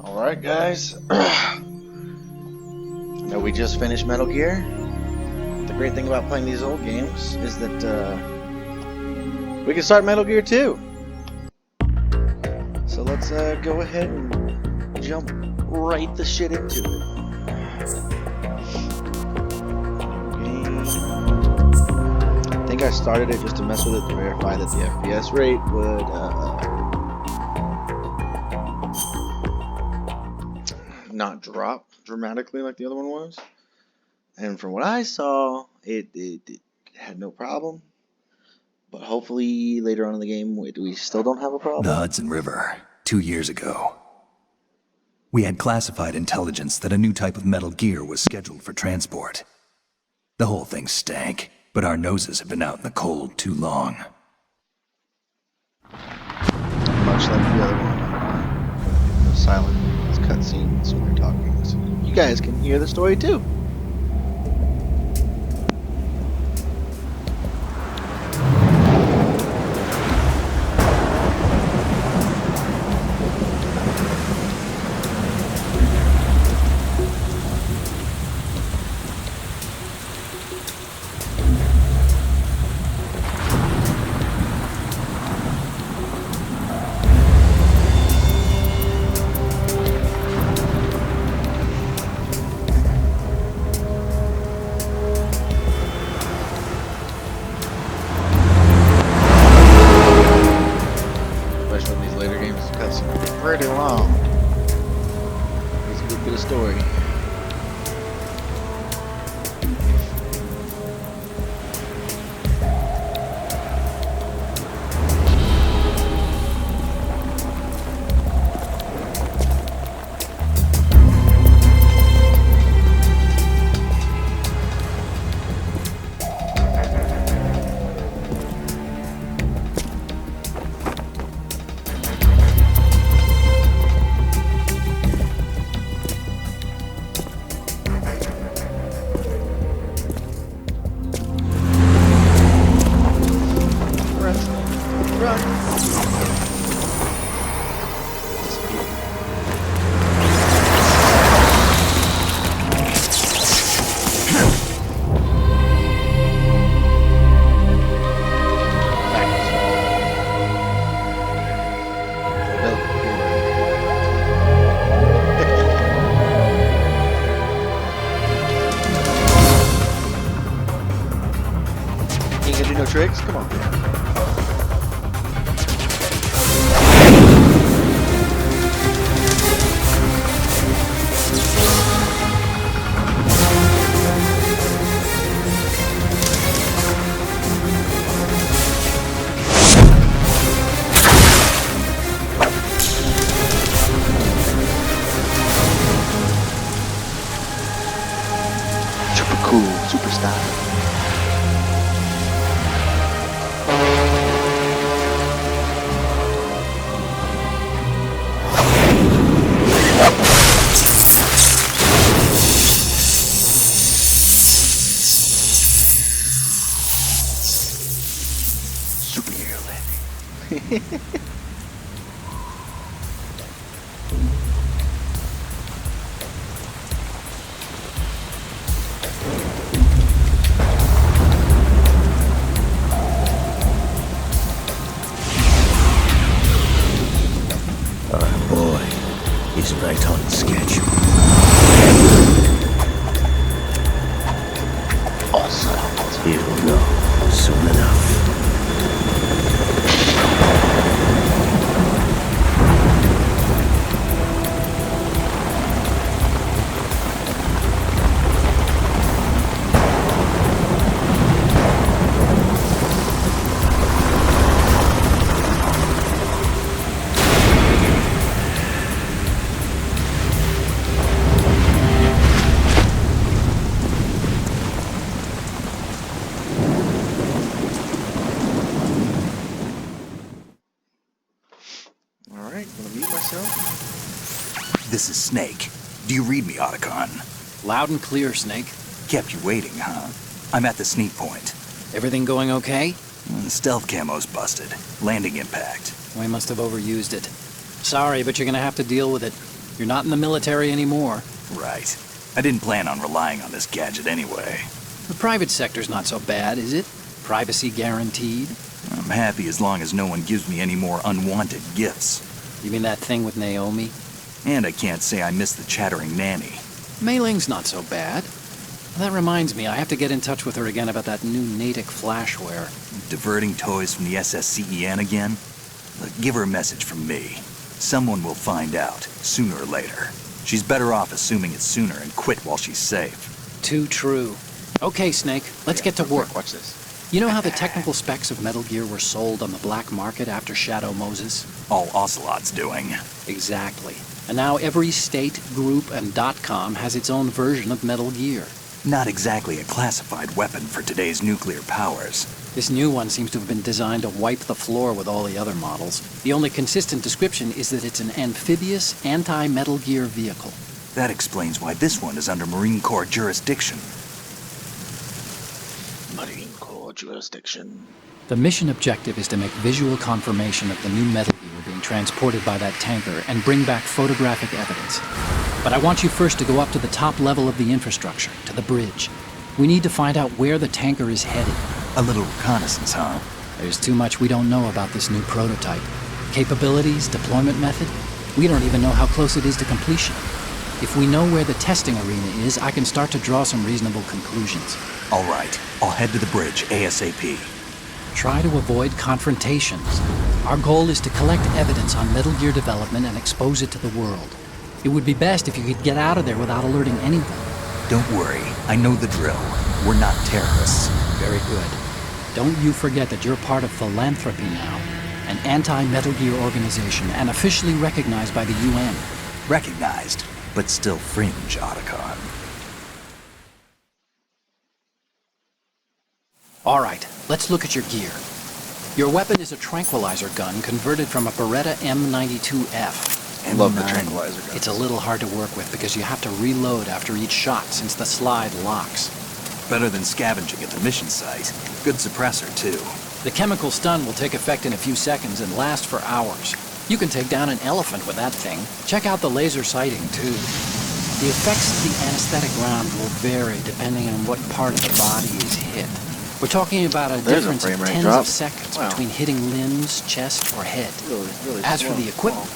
Alright guys, now we just finished Metal Gear. The great thing about playing these old games is that we can start Metal Gear 2. So let's go ahead and jump right the shit into it. I think I started it just to mess with it to verify that the FPS rate would not drop dramatically like the other one was. And from what I saw, it had no problem. But hopefully later on in the game, we still don't have a problem. The Hudson River, 2 years ago. We had classified intelligence that a new type of Metal Gear was scheduled for transport. The whole thing stank, but our noses have been out in the cold too long. Much like the other one, silent cutscenes when they're talking, so you guys can hear the story too. Pretty long. It's a good bit of story. No tricks? Come on. Super cool, super style. Our boy is right on schedule. Awesome. He'll know soon enough. Alright, gonna mute myself. This is Snake. Do you read me, Otacon? Loud and clear, Snake. Kept you waiting, huh? I'm at the sneak point. Everything going okay? Stealth camo's busted. Landing impact. We must have overused it. Sorry, but you're gonna have to deal with it. You're not in the military anymore. Right. I didn't plan on relying on this gadget anyway. The private sector's not so bad, is it? Privacy guaranteed. I'm happy as long as no one gives me any more unwanted gifts. You mean that thing with Naomi? And I can't say I miss the chattering nanny. Mei Ling's not so bad. That reminds me, I have to get in touch with her again about that new Natick flashware. Diverting toys from the SSCEN again? Look, give her a message from me. Someone will find out, sooner or later. She's better off assuming it's sooner and quit while she's safe. Too true. Okay, Snake, let's get to work. Watch this. You know how the technical specs of Metal Gear were sold on the black market after Shadow Moses? All Ocelot's doing. Exactly. And now every state, group, and .com has its own version of Metal Gear. Not exactly a classified weapon for today's nuclear powers. This new one seems to have been designed to wipe the floor with all the other models. The only consistent description is that it's an amphibious, anti-Metal Gear vehicle. That explains why this one is under Marine Corps jurisdiction. Marine Corps jurisdiction. The mission objective is to make visual confirmation of the new Metal Gear being transported by that tanker and bring back photographic evidence. But I want you first to go up to the top level of the infrastructure, to the bridge. We need to find out where the tanker is headed. A little reconnaissance, huh? There's too much we don't know about this new prototype. Capabilities, deployment method, we don't even know how close it is to completion. If we know where the testing arena is, I can start to draw some reasonable conclusions. All right, I'll head to the bridge ASAP. Try to avoid confrontations. Our goal is to collect evidence on Metal Gear development and expose it to the world. It would be best if you could get out of there without alerting anyone. Don't worry, I know the drill. We're not terrorists. Very good. Don't you forget that you're part of Philanthropy now, an anti-Metal Gear organization and officially recognized by the UN. Recognized, but still fringe, Otacon. All right, let's look at your gear. Your weapon is a tranquilizer gun converted from a Beretta M92F. Love the tranquilizer gun. It's a little hard to work with because you have to reload after each shot since the slide locks. Better than scavenging at the mission site. Good suppressor, too. The chemical stun will take effect in a few seconds and last for hours. You can take down an elephant with that thing. Check out the laser sighting, too. The effects of the anesthetic round will vary depending on what part of the body is hit. We're talking about a There's a difference frame of rate tens drop. of seconds Wow. between hitting limbs, chest, or head. Really As for slow. the equipment...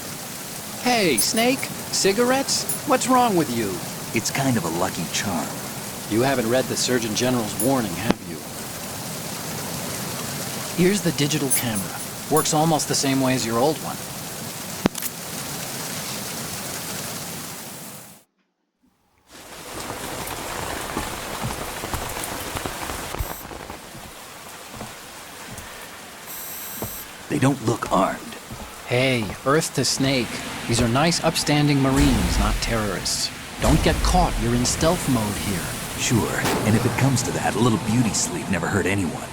Hey, Snake, cigarettes? What's wrong with you? It's kind of a lucky charm. You haven't read the Surgeon General's warning, have you? Here's the digital camera. Works almost the same way as your old one. They don't look armed. Hey, Earth to Snake. These are nice, upstanding Marines, not terrorists. Don't get caught. You're in stealth mode here. Sure, and if it comes to that, a little beauty sleep never hurt anyone.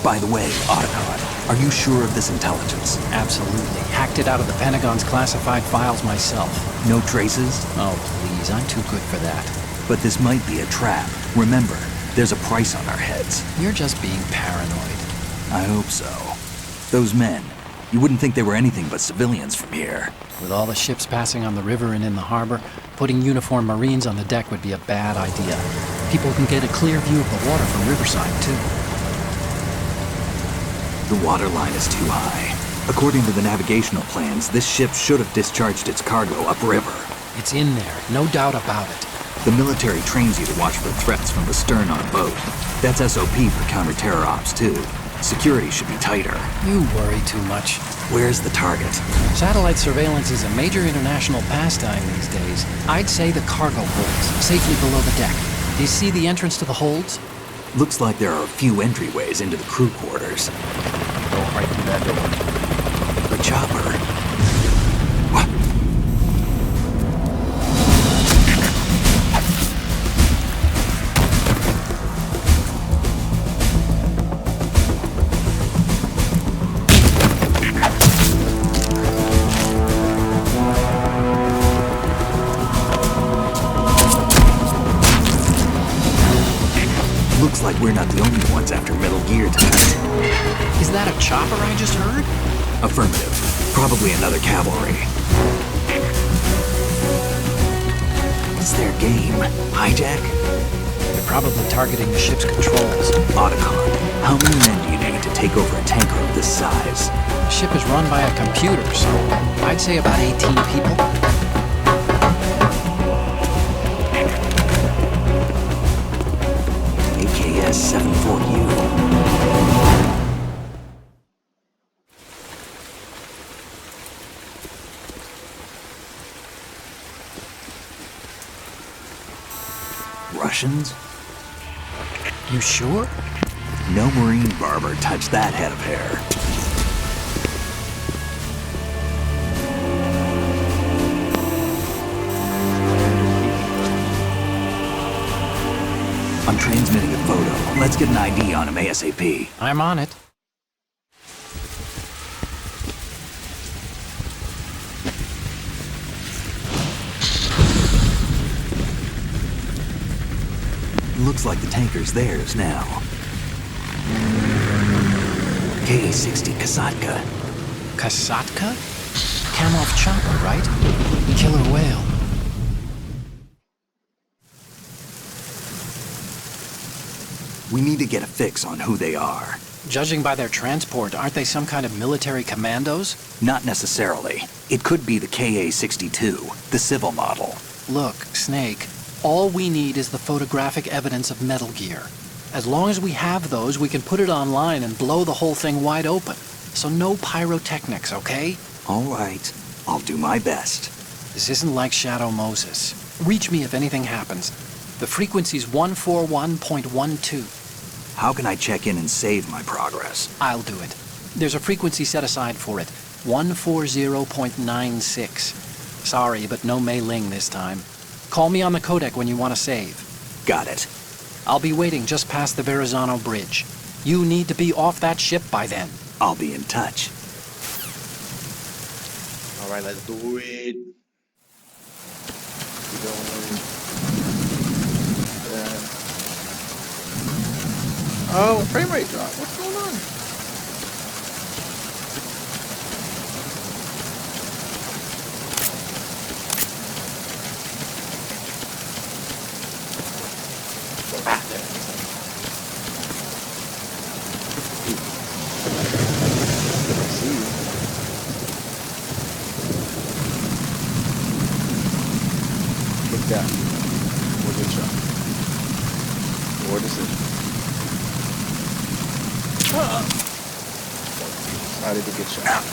By the way, Otacon, are you sure of this intelligence? Absolutely. Hacked it out of the Pentagon's classified files myself. No traces? Oh, please. I'm too good for that. But this might be a trap. Remember, there's a price on our heads. You're just being paranoid. I hope so. Those men, you wouldn't think they were anything but civilians from here. With all the ships passing on the river and in the harbor, putting uniformed Marines on the deck would be a bad idea. People can get a clear view of the water from Riverside, too. The water line is too high. According to the navigational plans, this ship should have discharged its cargo upriver. It's in there, no doubt about it. The military trains you to watch for threats from the stern on boat. That's SOP for counter-terror ops, too. Security should be tighter. You worry too much. Where's the target? Satellite surveillance is a major international pastime these days. I'd say the cargo holds, safely below the deck. Do you see the entrance to the holds? Looks like there are a few entryways into the crew quarters. Go right through that door. The chopper. What? Looks like we're not the only ones after Metal Gear tonight. Is that a chopper I just heard? Affirmative. Probably another cavalry. What's their game? Hijack? They're probably targeting the ship's controls. Otacon, how many men do you need to take over a tanker of this size? The ship is run by a computer, so I'd say about 18 people. AKS 74U. Russians? You sure? No Marine barber touched that head of hair. I'm transmitting a photo. Let's get an ID on him ASAP. I'm on it. Looks like the tanker's theirs now. KA-60 Kasatka. Kasatka? Kamov chopper, right? Killer whale. We need to get a fix on who they are. Judging by their transport, aren't they some kind of military commandos? Not necessarily. It could be the KA-62, the civil model. Look, Snake, all we need is the photographic evidence of Metal Gear. As long as we have those, we can put it online and blow the whole thing wide open. So no pyrotechnics, okay? All right. I'll do my best. This isn't like Shadow Moses. Reach me if anything happens. The frequency's 141.12. How can I check in and save my progress? I'll do it. There's a frequency set aside for it. 140.96. Sorry, but no Mei Ling this time. Call me on the codec when you want to save. Got it. I'll be waiting just past the Verrazano Bridge. You need to be off that ship by then. I'll be in touch. Alright, let's do it. Keep going. Oh, frame rate drop. What's going on? Ah, there it is. I see you. Kick that. More good shot. More decision. Decided to get shot.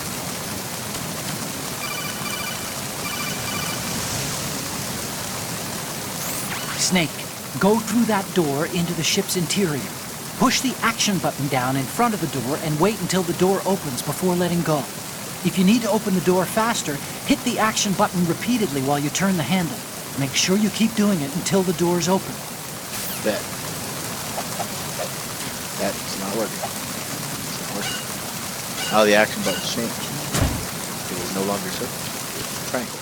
Snake, go through that door into the ship's interior. Push the action button down in front of the door and wait until the door opens before letting go. If you need to open the door faster, hit the action button repeatedly while you turn the handle. Make sure you keep doing it until the door's open. Bet. That's not working. It's not working. Oh, the action button changed. It was no longer circle. Triangle.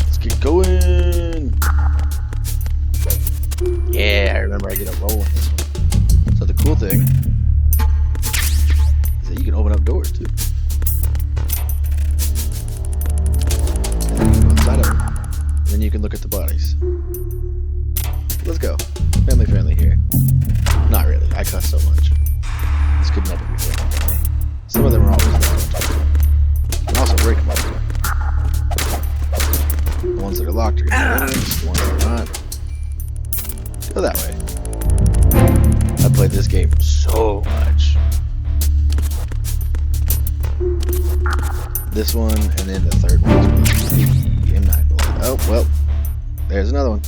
Let's get going. Yeah, I remember I did a roll on this one. So the cool thing is that you can open up doors too. And then you can go inside of it. And then you can look at the bodies. Let's go. Family friendly here. Not really. I cuss so much. This could never be family friendly. Some of them are always locked. And also break them up. The ones that are locked are gonna be nice. The ones that are not. Go that way. I played this game so much. This one and then the third one was the M9 bullet. Oh well. There's another one.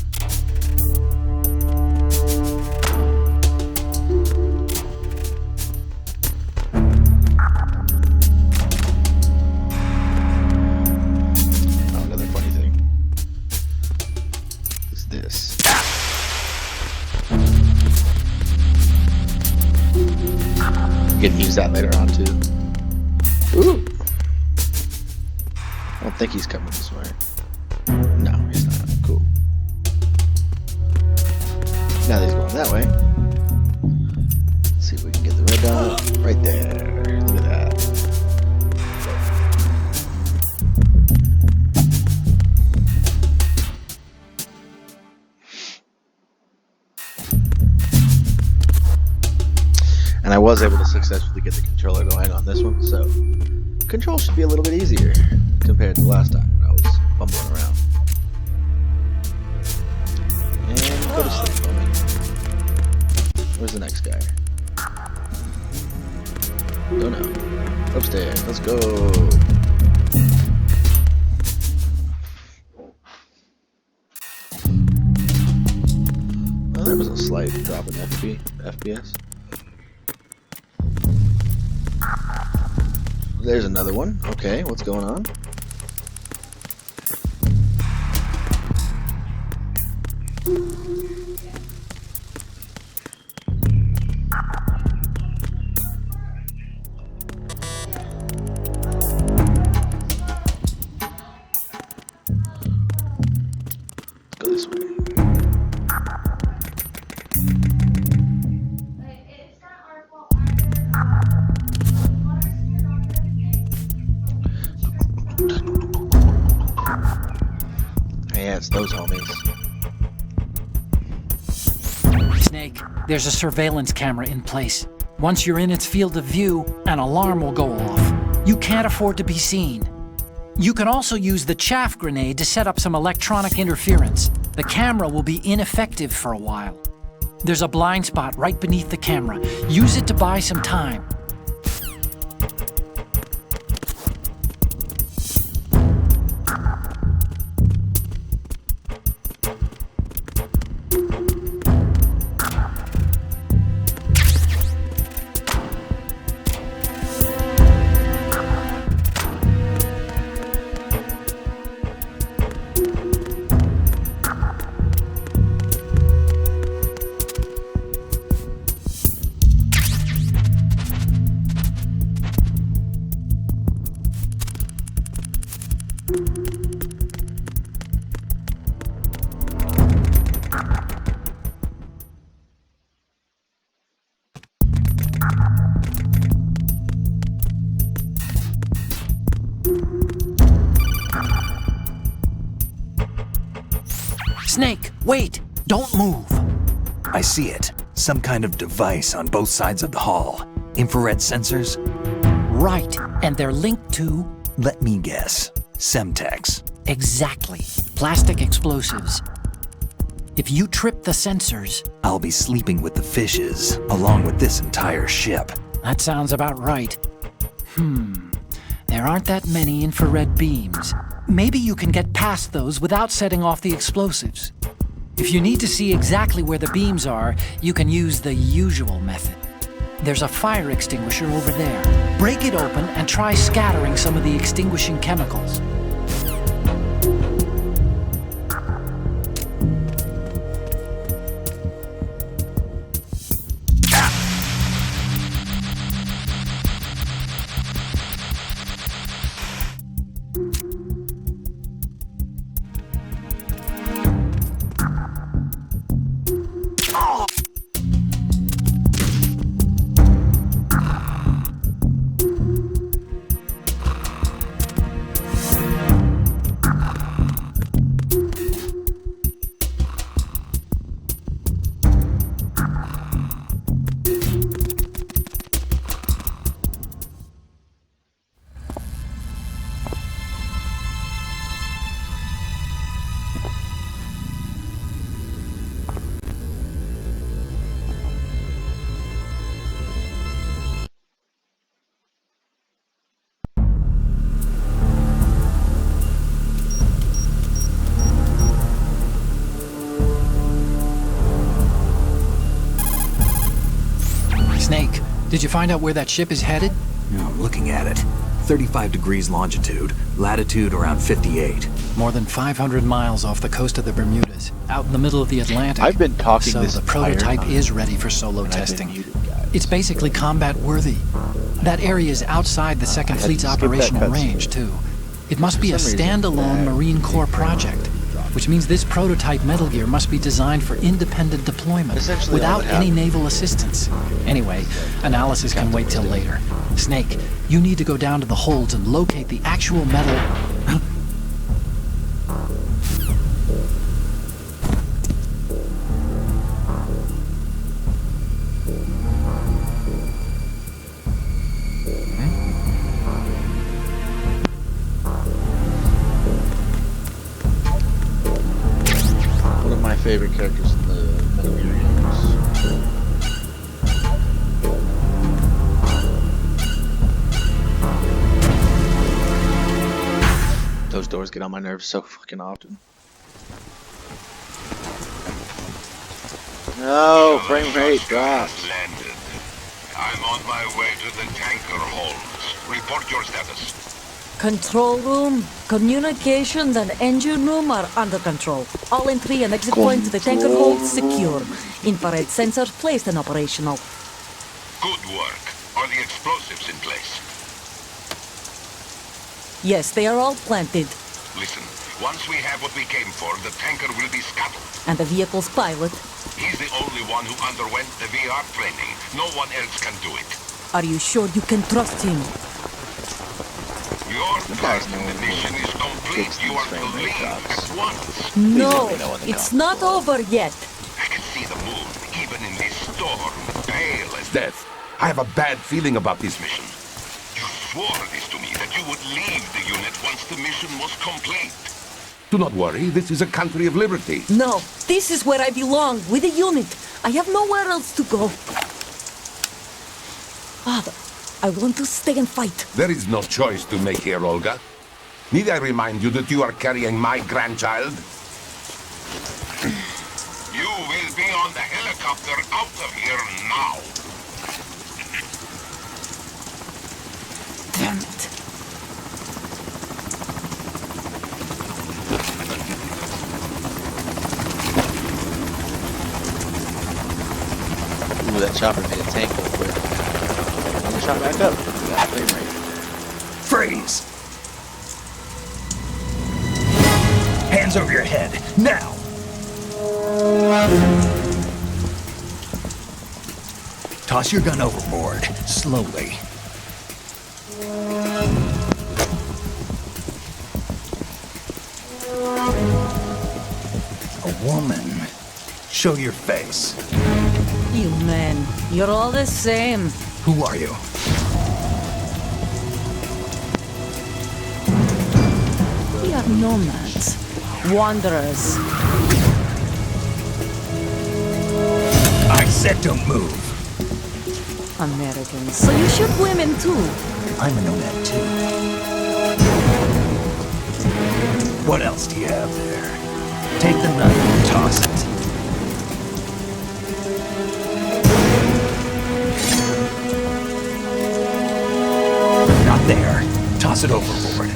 You can use that later on too. Ooh. I don't think he's coming this way. No, he's not. Cool. Now that he's going that way. Let's see if we can get the red dot right there. Look at that. was able to successfully get the controller going on this one, so control should be a little bit easier compared to last time when I was fumbling around. And go to sleep, homie. Where's the next guy? Don't know. Upstairs. Let's go. Well, there was a slight drop in FPS. There's another one. Okay, what's going on? Let's go this way. Yeah, it's those homies. Snake, there's a surveillance camera in place. Once you're in its field of view, an alarm will go off. You can't afford to be seen. You can also use the chaff grenade to set up some electronic interference. The camera will be ineffective for a while. There's a blind spot right beneath the camera. Use it to buy some time. Snake, wait! Don't move! I see it. Some kind of device on both sides of the hall. Infrared sensors? Right, and they're linked to... Let me guess. Semtex. Exactly. Plastic explosives. If you trip the sensors... I'll be sleeping with the fishes, along with this entire ship. That sounds about right. There aren't that many infrared beams. Maybe you can get past those without setting off the explosives. If you need to see exactly where the beams are, you can use the usual method. There's a fire extinguisher over there. Break it open and try scattering some of the extinguishing chemicals. Snake, did you find out where that ship is headed? No, I'm looking at it. 35 degrees longitude, latitude around 58. More than 500 miles off the coast of the Bermudas, out in the middle of the Atlantic. I've been talking so this the entire prototype time, is ready for solo and I've been testing. muted, guys. It's basically combat worthy. That area is outside the Second I had Fleet's to skip that operational cutscene. range, too. It must be a some reason, standalone that Marine Corps project, which means this prototype Metal Gear must be designed for independent deployment Essentially all without that any happened. naval assistance. Anyway, analysis can wait till later. Snake, you need to go down to the holds and locate the actual metal... One of my favorite characters in the Metal Gear games. Those doors get on my nerves so fucking often. No, frame rate dropped. Landed. I'm on my way to the tanker holds. Report your status. Control room, communications, and engine room are under control. All entry and exit points to the tanker hold secure. Infrared sensors placed and operational. Good work. Are the explosives in place? Yes, they are all planted. Listen, once we have what we came for, the tanker will be scuttled. And the vehicle's pilot. He's the only one who underwent the VR training. No one else can do it. Are you sure you can trust him? Your part guys in know the mission is complete. fix You these are to frame rate leave drops. at once. No, let me know when they it's come. not over yet. I can see the moon, even in this storm, pale as Death. I have a bad feeling about this mission. you swore this to me, that you would leave the unit once the mission was complete. Do not worry, this is a country of liberty. No, this is where I belong, with the unit. I have nowhere else to go. Father, I want to stay and fight. There is no choice to make here, Olga. Need I remind you that you are carrying my grandchild? You will be on the helicopter out of here now. Damn it. Ooh, that chopper made a tank real quick. I'm gonna shot back up. That frame rate. Freeze! Hands over your head, now! Toss your gun overboard, slowly. A woman. Show your face. You men, you're all the same. Who are you? We are nomads, wanderers. I said don't move. Americans. So you shoot women too. I'm a nomad too. What else do you have there? Take the knife and toss it. Not there. Toss it overboard.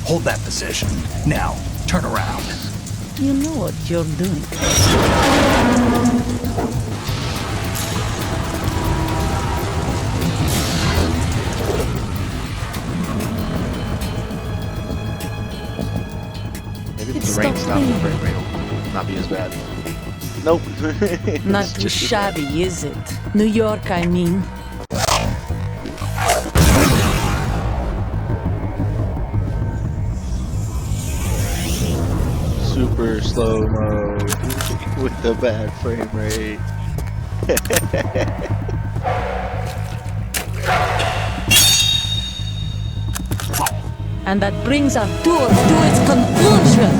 Hold that position. Now, turn around. You know what you're doing. Maybe It's the rain stopped stop the raining. frame rate will not be as bad. Nope. Not It's too just as bad. shabby, is it? New York, I mean. Super slow mo with the bad frame rate. And that brings our tour to its conclusion.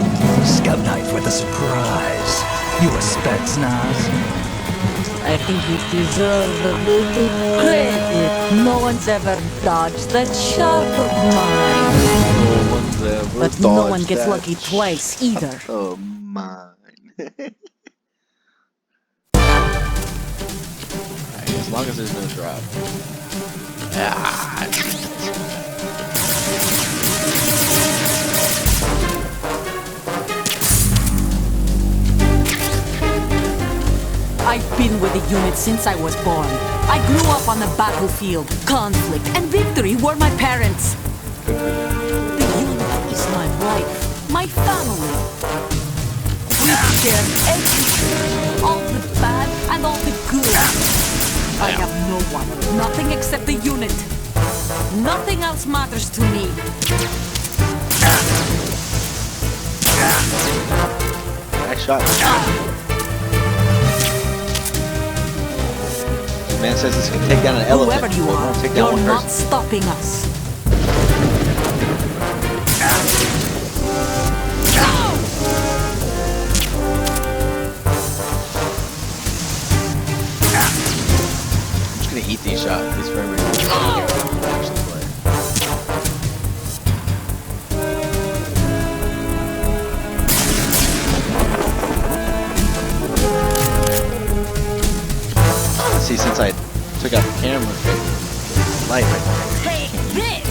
Scout knife with a surprise. You a Spetsnaz? I think you deserve a little credit. No one's ever dodged that shot of mine. No one's ever But no one dodged gets that lucky twice either. of mine. Alright, as long as there's no drop. I've been with the unit since I was born. I grew up on the battlefield. Conflict and victory were my parents. The unit is my life, my family. We share everything, all the bad and all the good. I have no one, nothing except the unit. Nothing else matters to me. Nice shot. Man says this can take down an elephant. Whoever you but it are, won't take down you're one not person. stopping us. I'm just gonna eat these shots. These frame rates. Actually play. See, since I took out the camera, the light right there. Hey, this!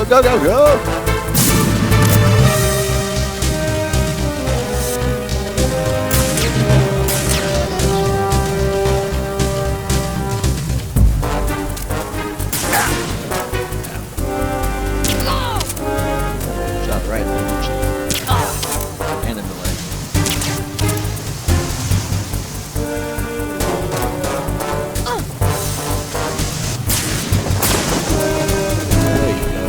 Go! Shot right in the and in the leg. There you go.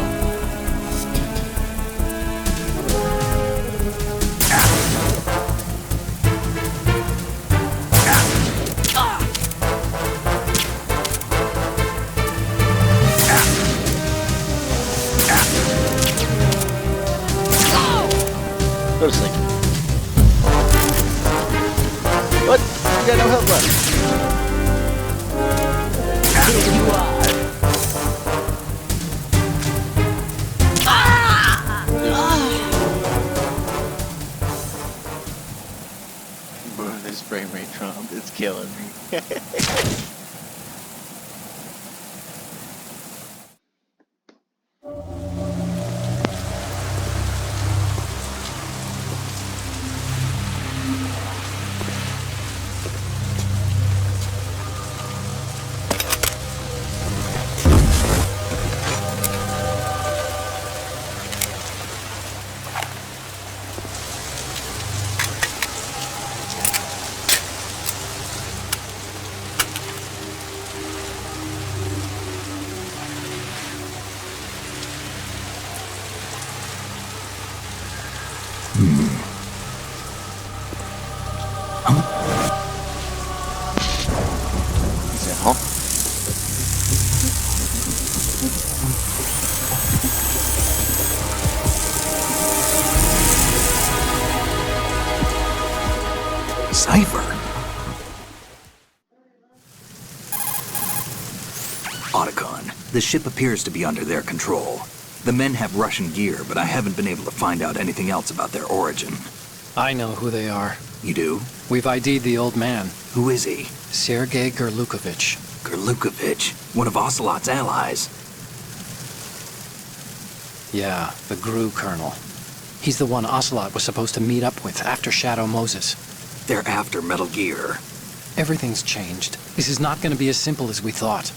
Go to sleep. What? You got no health left. Here you are. Bro, this frame rate Trump, it's killing me. He said, huh? Cipher. Otacon, the ship appears to be under their control. The men have Russian gear, but I haven't been able to find out anything else about their origin. I know who they are. You do? We've ID'd the old man, Who is he? Sergei Gerlukovich. Gerlukovich, one of Ocelot's allies. Yeah, the GRU colonel. He's the one Ocelot was supposed to meet up with after Shadow Moses. They're after Metal Gear. Everything's changed. This is not going to be as simple as we thought.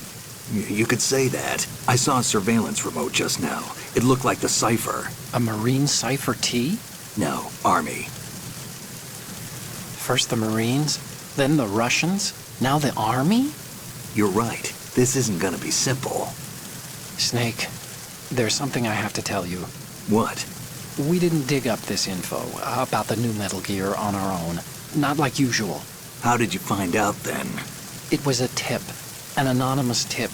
You could say that. I saw a surveillance remote just now. It looked like the Cipher. A Marine Cipher T? No, Army. First the Marines, then the Russians, now the Army? You're right. This isn't gonna be simple. Snake, there's something I have to tell you. What? We didn't dig up this info about the new Metal Gear on our own. Not like usual. How did you find out then? It was a tip. An anonymous tip.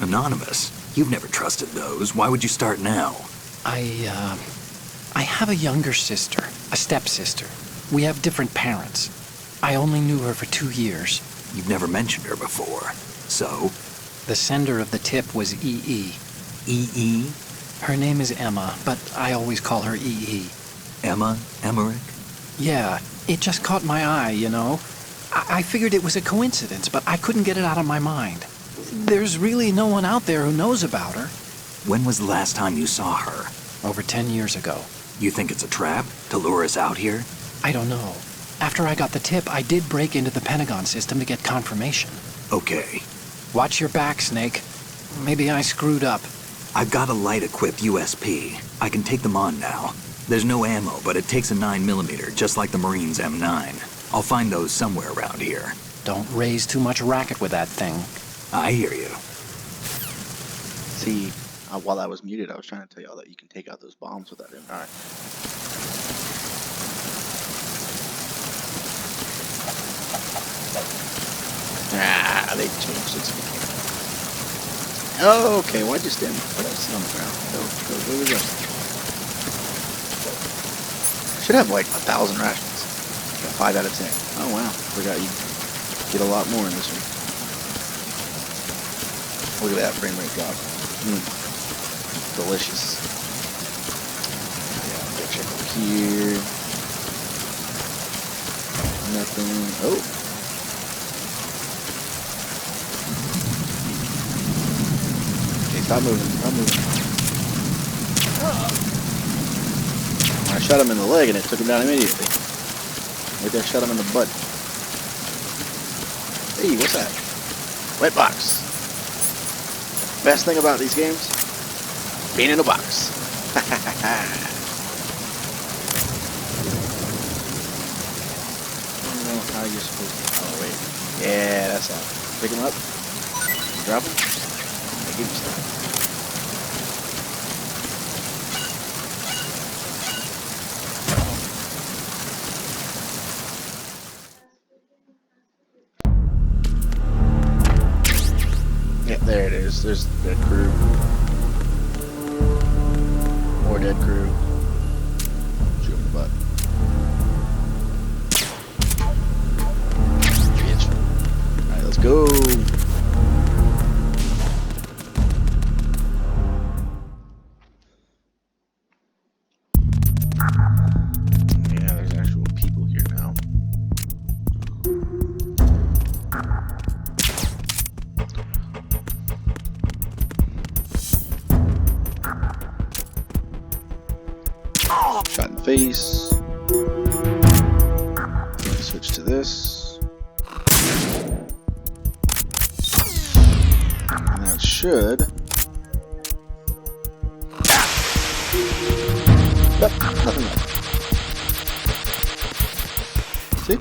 Anonymous? You've never trusted those. Why would you start now? I have a younger sister, a stepsister. We have different parents. I only knew her for 2 years. You've never mentioned her before. So? The sender of the tip was EE. EE? Her name is Emma, but I always call her EE. Emma? Emmerich? Yeah, it just caught my eye, you know? I figured it was a coincidence, but I couldn't get it out of my mind. There's really no one out there who knows about her. When was the last time you saw her? Over 10 years ago. You think it's a trap? To lure us out here? I don't know. After I got the tip, I did break into the Pentagon system to get confirmation. Okay. Watch your back, Snake. Maybe I screwed up. I've got a light-equipped USP. I can take them on now. There's no ammo, but it takes a 9mm, just like the Marines' M9. I'll find those somewhere around here. Don't raise too much racket with that thing. I hear you. See, while I was muted, I was trying to tell y'all that you can take out those bombs without it. Alright. Ah. Wait, change this. Oh, okay. Why'd you stand? Why'd you sit on the ground? Go. Should have like 1,000 rations. Got 5 out of 10. Oh wow. Forgot you get a lot more in this one. Look at that frame rate drop. Delicious. Yeah, go check over here. Nothing. Oh. Okay, stop moving. Stop moving. I shot him in the leg and it took him down immediately. Maybe I shot him in the butt. Hey, what's that? Wet box. Best thing about these games? Being in a box. I don't know how you're supposed to. Oh, wait. Yeah, that's how. Pick him up. Drop him. And give you stuff. Yeah, there it is. There's the dead crew. More dead crew. Shoot him in the butt. Bitch. Alright, let's go. Yeah, there's actual people here now. Shot in the face. Switch to this. And that should. Yep, nothing left. See?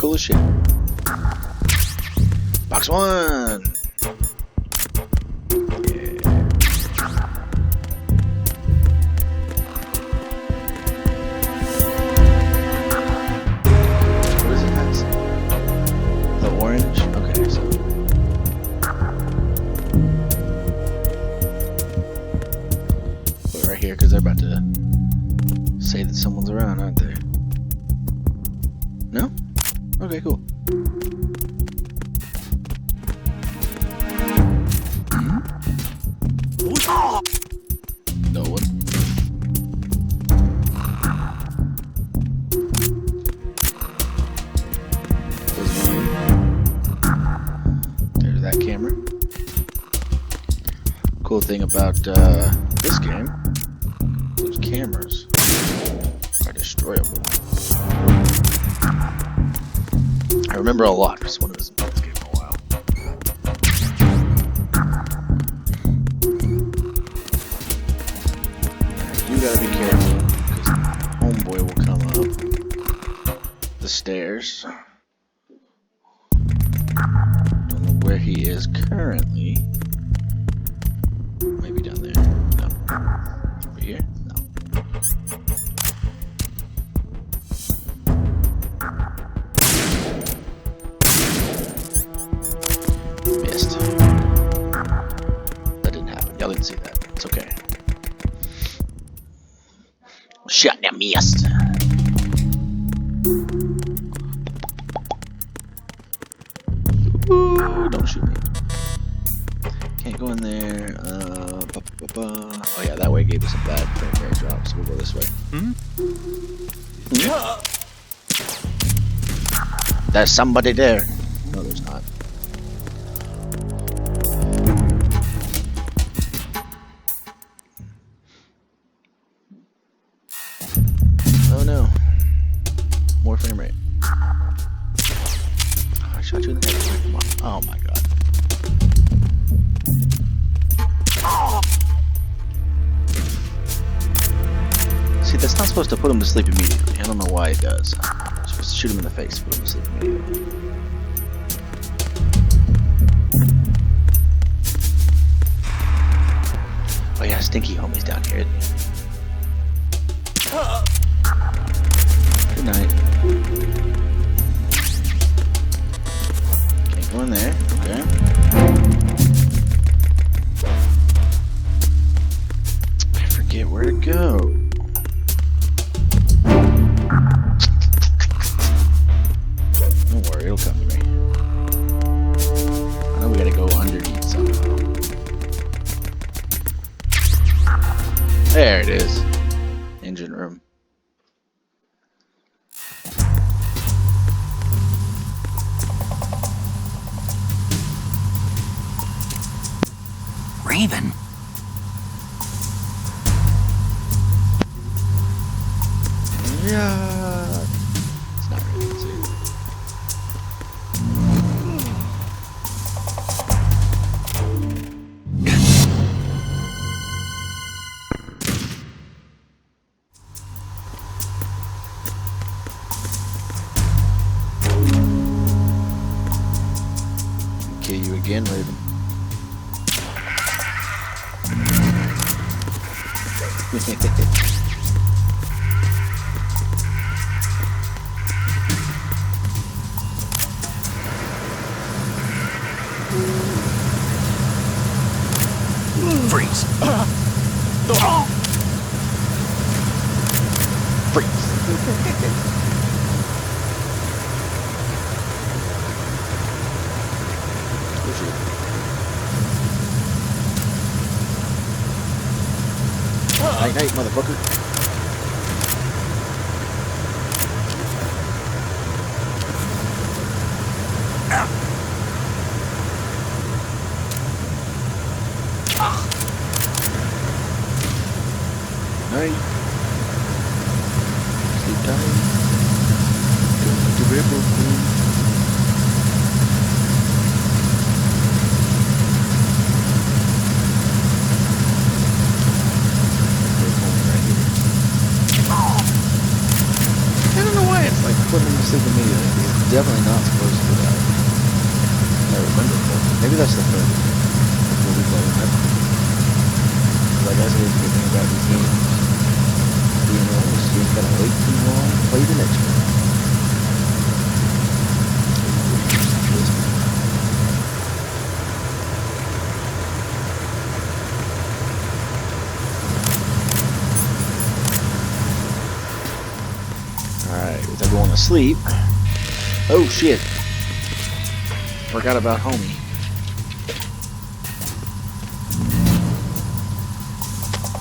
Cool as shit. Box 1. Here because they're about to say that someone's around, aren't they? No? Okay, cool. No one. There's that camera. Cool thing about this game. Those cameras are destroyable. I remember a lot because one of us played this game for a while. You gotta be careful because homeboy will come up the stairs. Don't know where he is currently. Maybe down there. No. Over here? Missed. That didn't happen. Y'all didn't see that. It's okay. Shot that missed. Ooh, don't shoot me. Can't go in there. Oh yeah, that way gave us a bad frame rate drop, so we'll go this way. There's somebody there. No, there's not. Oh no. More frame rate. Oh, I shot you in the head. Come on. Oh my god. See, that's not supposed to put him to sleep immediately. I don't know why it does. I'm supposed to shoot him in the face, put him to sleep immediately. Oh yeah, Stinky Homie's down here, isn't he? Good night. Can't go in there. Raven. Yeah. It's not really easy. Kill you again, Raven. Freeze. Night, night, motherfucker. Night. Sleep tight. Going to ripple queen. I don't know why it's like putting them to sleep immediately. It's definitely not supposed to do that. I remember that. Maybe that's the first before we play it. Like I said, the good thing about these games, you know, is you ain't gotta wait too long to play the next one. Alright, with everyone asleep. Oh shit. Forgot about homie.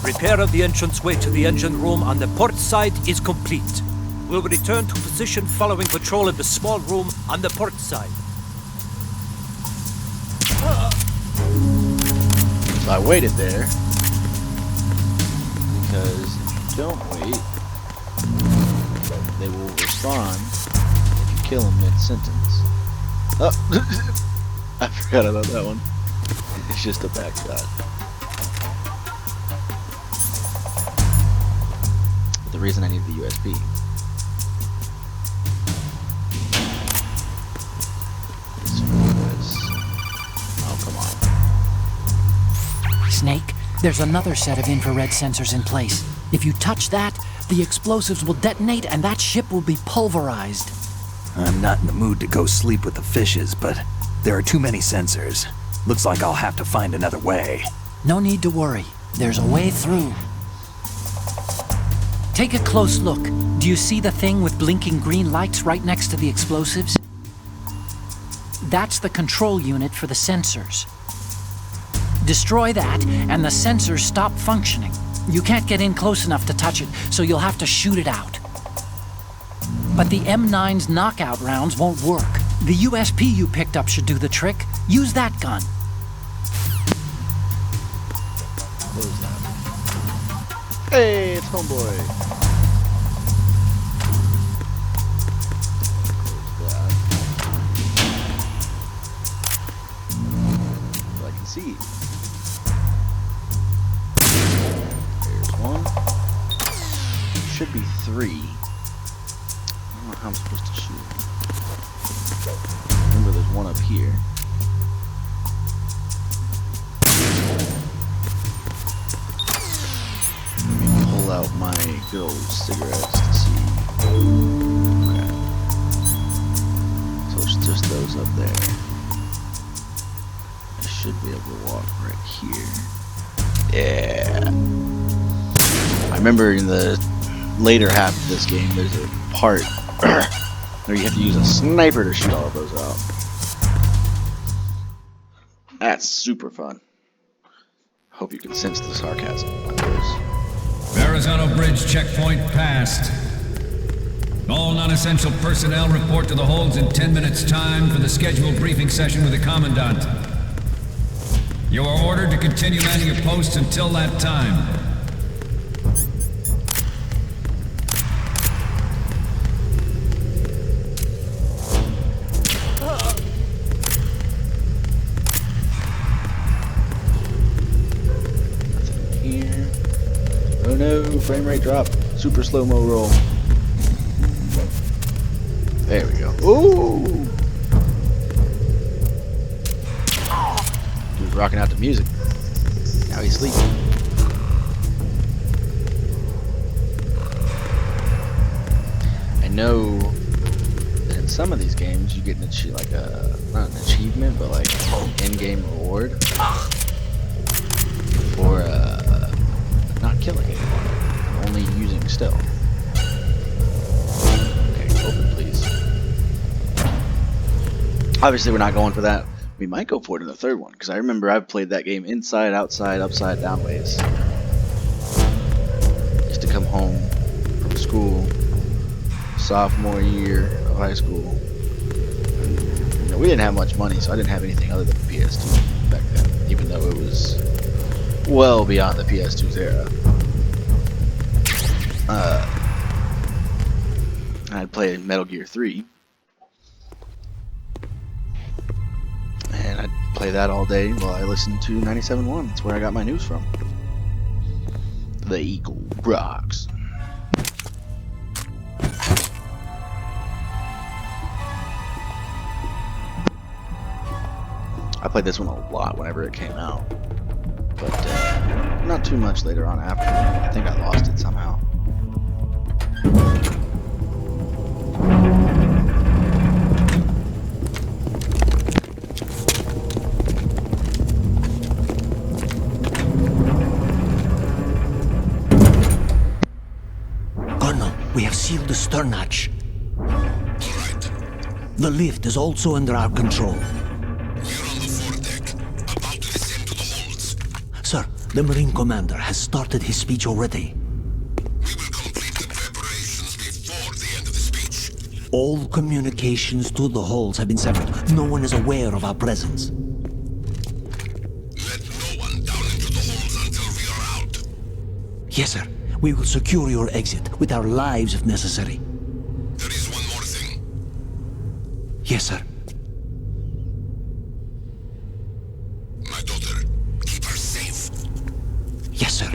Repair of the entranceway to the engine room on the port side is complete. We'll return to position following patrol of the small room on the port side. So I waited there because if you don't wait, they will respond if you kill them mid-sentence. Oh, I forgot about that one. It's just a back shot. But the reason I need the USB. Is for this. Oh, come on. Snake, there's another set of infrared sensors in place. If you touch that, the explosives will detonate and that ship will be pulverized. I'm not in the mood to go sleep with the fishes, but there are too many sensors. Looks like I'll have to find another way. No need to worry. There's a way through. Take a close look. Do you see the thing with blinking green lights right next to the explosives? That's the control unit for the sensors. Destroy that, and the sensors stop functioning. You can't get in close enough to touch it, so you'll have to shoot it out. But the M9's knockout rounds won't work. The USP you picked up should do the trick. Use that gun. Close that. Hey, it's homeboy. Close that. So I can see. There's one. Should be three. I don't know how I'm supposed to shoot. Remember, there's one up here. Let me pull out my good old cigarettes to see. Okay. So it's just those up there. I should be able to walk right here. Yeah. I remember in the later half of this game, there's a part where you have to use a sniper to shoot all of those out. That's super fun. Hope you can sense the sarcasm in my voice. Verrazano Bridge checkpoint passed. All non-essential personnel report to the holds in 10 minutes' time for the scheduled briefing session with the Commandant. You are ordered to continue manning your posts until that time. Here. Oh no, frame rate drop. Super slow-mo roll. There we go. Ooh! Dude's rocking out the music. Now he's sleeping. I know that in some of these games you get like not an achievement, but like in-game reward for not killing anyone, only using stealth. Okay, open please. Obviously we're not going for that. We might go for it in the third one, because I remember I've played that game inside, outside, upside, down ways. Used to come home from school, sophomore year of high school. And, you know, we didn't have much money, so I didn't have anything other than the PS2 back then, even though it was well beyond the PS2's era. I'd play Metal Gear 3. And I'd play that all day while I listened to 97.1. That's where I got my news from. The Eagle rocks. I played this one a lot whenever it came out. But not too much later on after. I think I lost it somehow. We have sealed the stern hatch. The lift is also under our control. We're on the foredeck, about to descend to the holds. Sir, the Marine Commander has started his speech already. We will complete the preparations before the end of the speech. All communications to the holds have been severed. No one is aware of our presence. Let no one down into the holds until we are out. Yes, sir. We will secure your exit with our lives if necessary. There is one more thing. Yes, sir. My daughter, keep her safe. Yes, sir.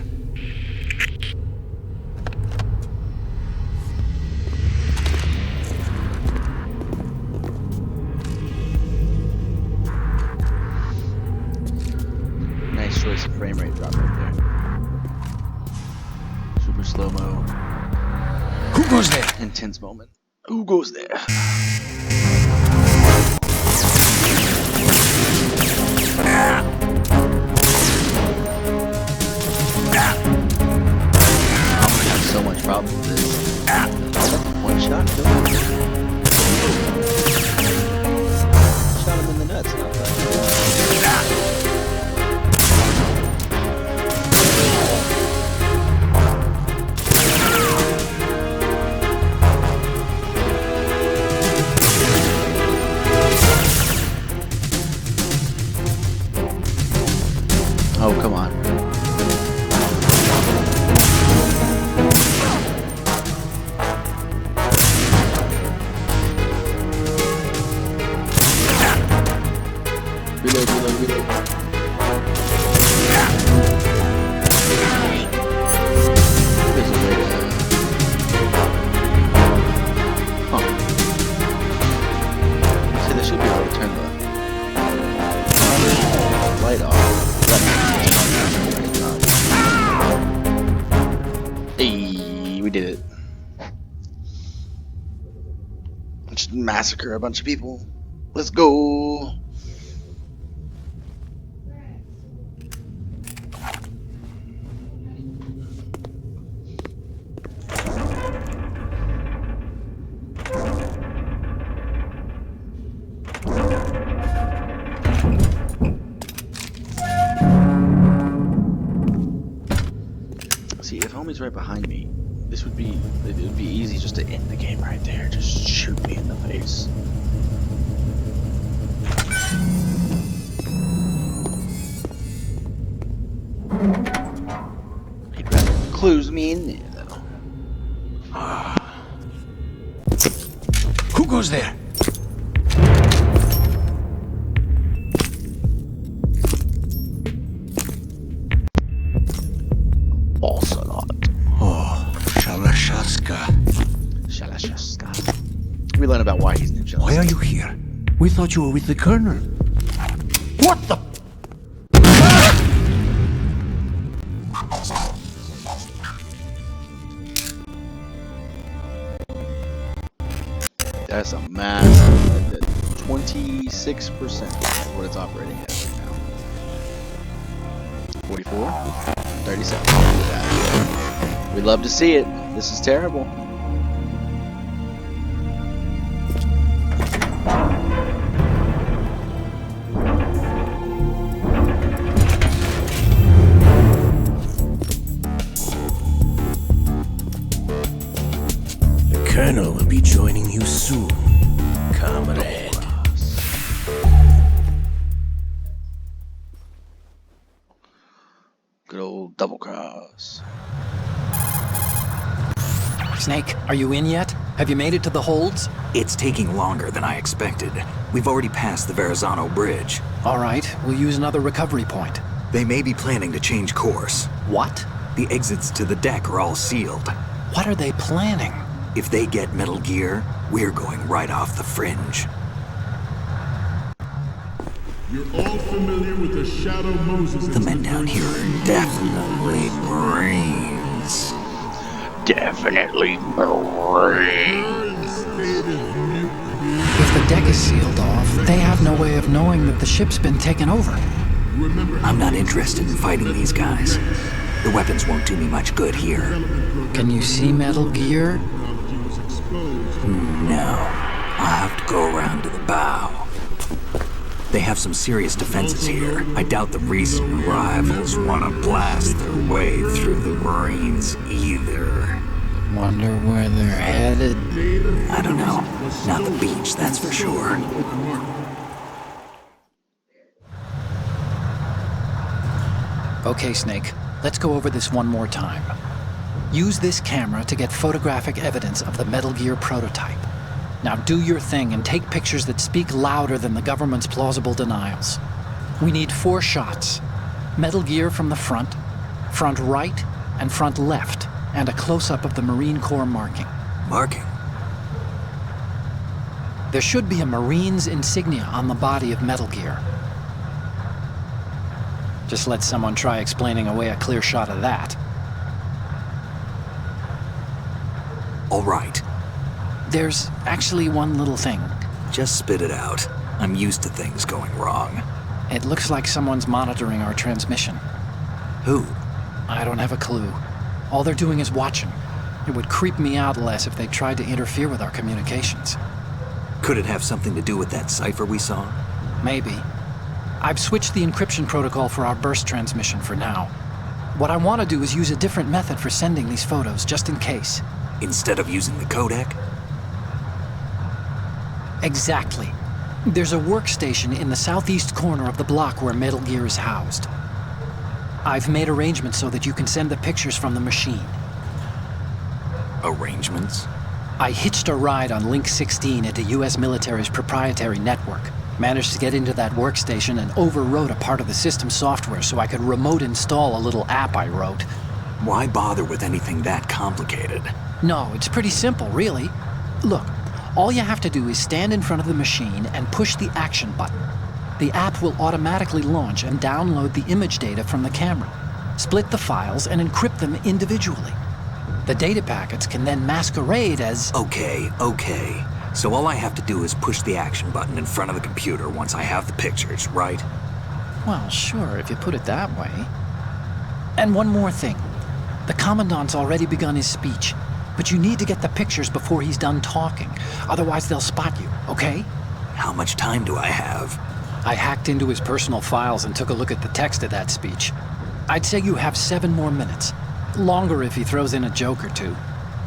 Nice choice of frame rate drop right there. Super slow-mo. Who goes there? Intense moment. Who goes there? I'm gonna have so much problem with this. One shot, kill him. Shot him in the nuts, not that. Oh, come on. Reload, reload, reload. There's a way to... Huh. See, they should be able to turn the light off. Hey, we did it. Just massacre a bunch of people. Let's go. See, if homie's right behind me, it would be easy just to end the game right there. Just shoot me in the face. clues me in there, though. Who goes there? Ocelot. Oh, Shalashaska. Shalashaska. We learn about why he's ninja. Why are you here? We thought you were with the Colonel. What the? That's a massive 26% of what it's operating at right now. 44, 37. Look at that. We'd love to see it. This is terrible. The Colonel will be joining you soon, comrade. Good old double cross. Snake, are you in yet? Have you made it to the holds? It's taking longer than I expected. We've already passed the Verrazano Bridge. All right, we'll use another recovery point. They may be planning to change course. What? The exits to the deck are all sealed. What are they planning? If they get Metal Gear, we're going right off the fringe. You're all familiar with the Shadow Moses. The men down here are definitely brains. Definitely brains. If the deck is sealed off, they have no way of knowing that the ship's been taken over. I'm not interested in fighting these guys. The weapons won't do me much good here. Can you see Metal Gear? No. I'll have to go around to the bow. They have some serious defenses here. I doubt the recent arrivals want to blast their way through the Marines either. Wonder where they're headed. I don't know. Not the beach, that's for sure. Okay, Snake. Let's go over this one more time. Use this camera to get photographic evidence of the Metal Gear prototype. Now do your thing and take pictures that speak louder than the government's plausible denials. We need 4 shots. Metal Gear from the front right, and front left, and a close-up of the Marine Corps marking. Marking? There should be a Marine's insignia on the body of Metal Gear. Just let someone try explaining away a clear shot of that. All right. There's actually one little thing. Just spit it out. I'm used to things going wrong. It looks like someone's monitoring our transmission. Who? I don't have a clue. All they're doing is watching. It would creep me out less if they tried to interfere with our communications. Could it have something to do with that cipher we saw? Maybe. I've switched the encryption protocol for our burst transmission for now. What I want to do is use a different method for sending these photos, just in case. Instead of using the codec? Exactly. There's a workstation in the southeast corner of the block where Metal Gear is housed. I've made arrangements so that you can send the pictures from the machine. Arrangements? I hitched a ride on Link 16 into US military's proprietary network. Managed to get into that workstation and overwrote a part of the system software so I could remote install a little app I wrote. Why bother with anything that complicated? No, it's pretty simple, really. Look, all you have to do is stand in front of the machine and push the action button. The app will automatically launch and download the image data from the camera, split the files, and encrypt them individually. The data packets can then masquerade as... Okay. So all I have to do is push the action button in front of the computer once I have the pictures, right? Well, sure, if you put it that way. And one more thing. The Commandant's already begun his speech, but you need to get the pictures before he's done talking. Otherwise, they'll spot you, okay? How much time do I have? I hacked into his personal files and took a look at the text of that speech. I'd say you have 7 more minutes. Longer if he throws in a joke or two.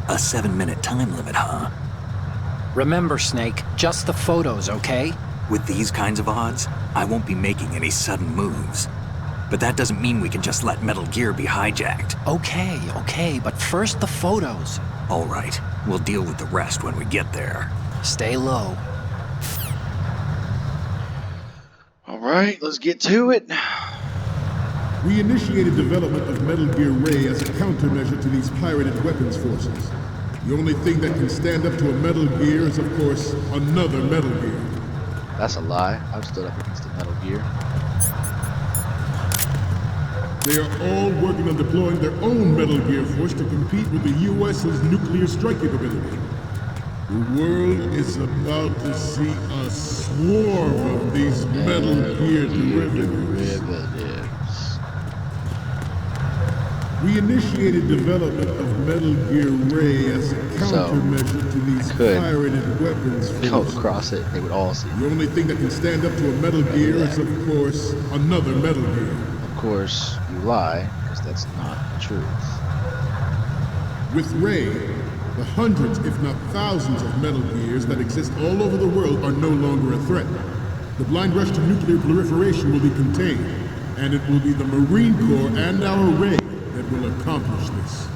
A 7-minute time limit, huh? Remember, Snake, just the photos, okay? With these kinds of odds, I won't be making any sudden moves. But that doesn't mean we can just let Metal Gear be hijacked. Okay, but first the photos. All right, we'll deal with the rest when we get there. Stay low. Alright, let's get to it. We initiated development of Metal Gear Ray as a countermeasure to these pirated weapons forces. The only thing that can stand up to a Metal Gear is, of course, another Metal Gear. That's a lie. I've stood up against a Metal Gear. They are all working on deploying their own Metal Gear force to compete with the U.S.'s nuclear strike capability. The world is about to see a swarm of these Metal Gear derivatives. We initiated development of Metal Gear Ray as a countermeasure to these pirated weapons forces. Go across it, they would all see. The only thing that can stand up to a Metal Gear is, of course, another Metal Gear. Of course, you lie, because that's not the truth. With Ray, the hundreds, if not thousands, of Metal Gears that exist all over the world are no longer a threat. The blind rush to nuclear proliferation will be contained, and it will be the Marine Corps and our Ray that will accomplish this.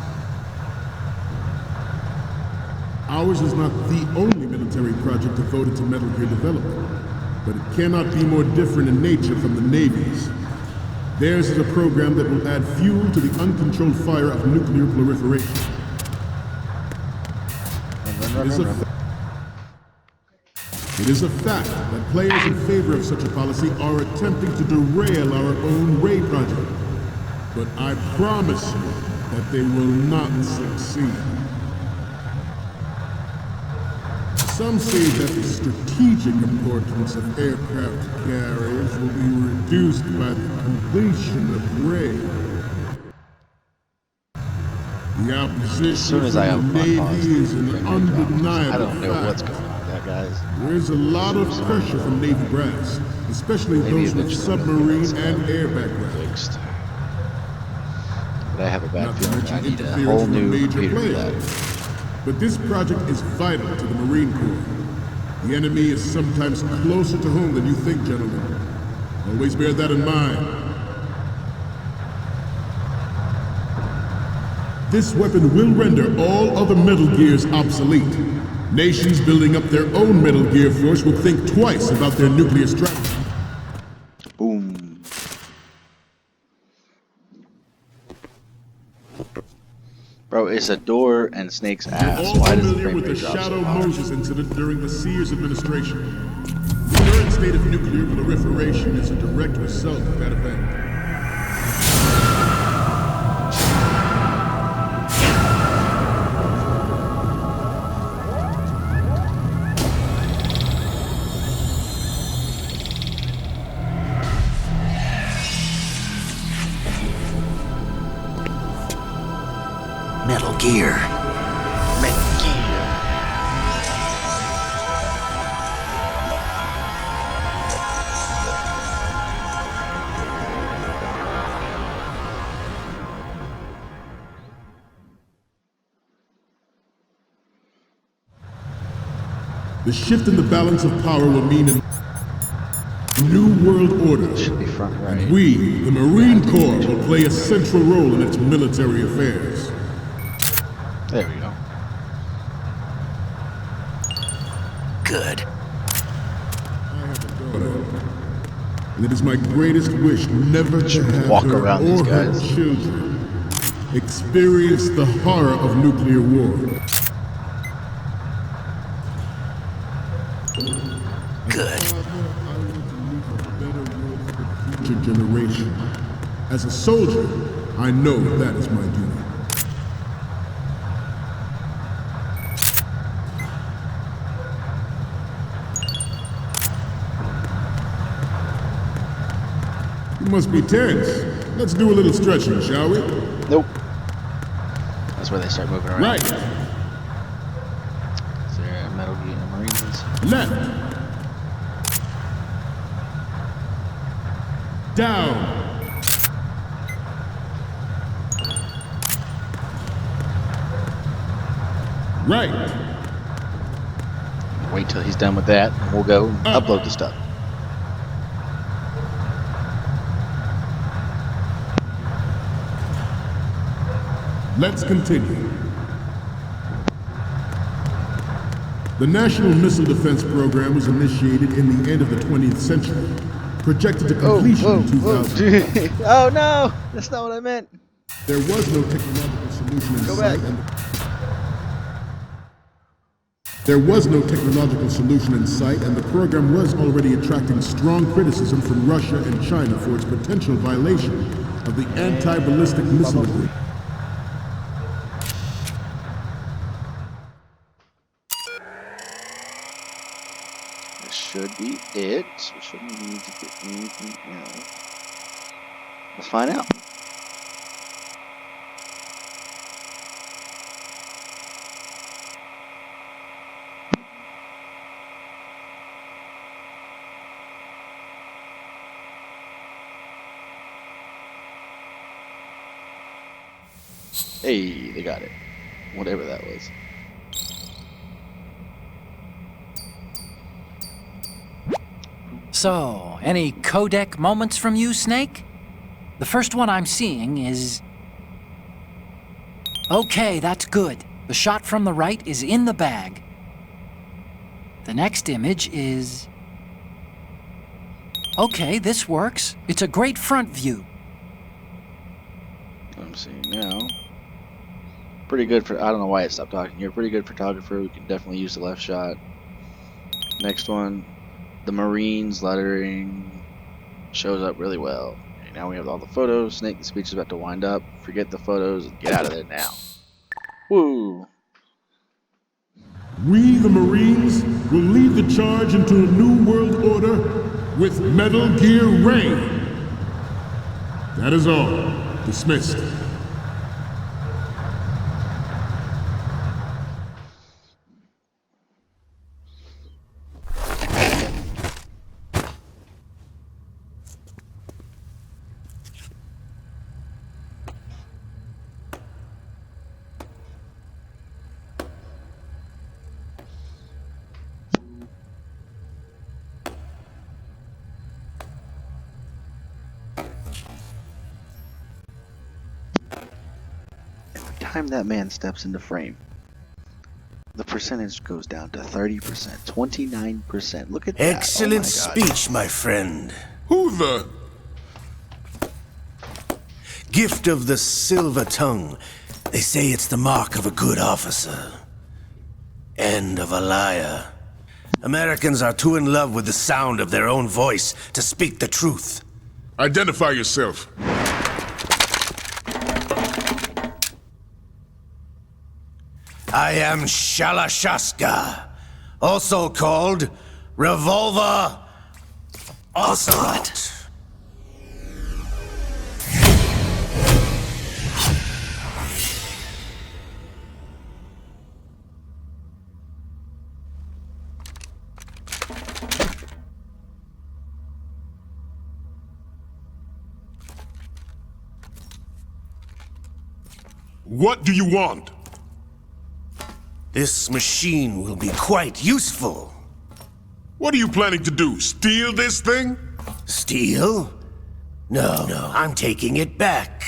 Ours is not the only military project devoted to Metal Gear development, but it cannot be more different in nature from the Navy's. Theirs is a program that will add fuel to the uncontrolled fire of nuclear proliferation. It is a fact that players in favor of such a policy are attempting to derail our own Ray project. But I promise you that they will not succeed. Some say that the strategic importance of aircraft carriers will be reduced by the completion of Ray. The opposition from the Navy is an undeniable I don't know fact. what's going on with that, guys. There is a lot of pressure from Navy brass, especially those with submarine and air backgrounds. But I have a bad feeling I need a whole new computer for that. But this project is vital to the Marine Corps. The enemy is sometimes closer to home than you think, gentlemen. Always bear that in mind. This weapon will render all other Metal Gears obsolete. Nations building up their own Metal Gear force will think twice about their nuclear strategy. Boom. Bro, it's a door and Snake's ass. You're all Why does the familiar frame with the rate drop Shadow so hard? Moses incident during the Sears administration. The current state of nuclear proliferation is a direct result of that event. Metal Gear. Metal Gear. The shift in the balance of power will mean a new world order. Should be front right. And we, the Marine Corps, will play a central role in its military affairs. There we go. Good. I have a daughter, and it is my greatest wish never to have walk her around or these her guys. children experience the horror of nuclear war. Good. Future generation. As a soldier, I know that is my duty. You must be tense. Let's do a little stretching, shall we? Nope. That's where they start moving around. Right. Is there a Metal Gear Marines? Left. Down. Right. Wait till he's done with that, and we'll go upload the stuff. Let's continue. The National Missile Defense Program was initiated in the end of the 20th century, projected to completion in 2000. Oh no! That's not what I meant. There was no technological solution in sight. And the program was already attracting strong criticism from Russia and China for its potential violation of the anti-ballistic missile agreement. This should be it. We shouldn't need to get anything else. Let's find out. Hey, they got it. Whatever that was. So, any codec moments from you, Snake? The first one I'm seeing is... Okay, that's good. The shot from the right is in the bag. The next image is... Okay, this works. It's a great front view. I'm seeing now. Pretty good for... I don't know why it stopped talking here. Pretty good photographer. We can definitely use the left shot. Next one. The Marines lettering shows up really well. Okay, now we have all the photos. Snake, the speech is about to wind up. Forget the photos and get out of there now. Woo! We, the Marines, will lead the charge into a new world order with Metal Gear Ray. That is all. Dismissed. Time that man steps into frame, the percentage goes down to 30%, 29%. Look at that. Excellent speech, my friend. Who the? Gift of the silver tongue. They say it's the mark of a good officer. End of a liar. Americans are too in love with the sound of their own voice to speak the truth. Identify yourself. I am Shalashaska, also called Revolver Ocelot. What do you want? This machine will be quite useful. What are you planning to do? Steal this thing? Steal? No, I'm taking it back.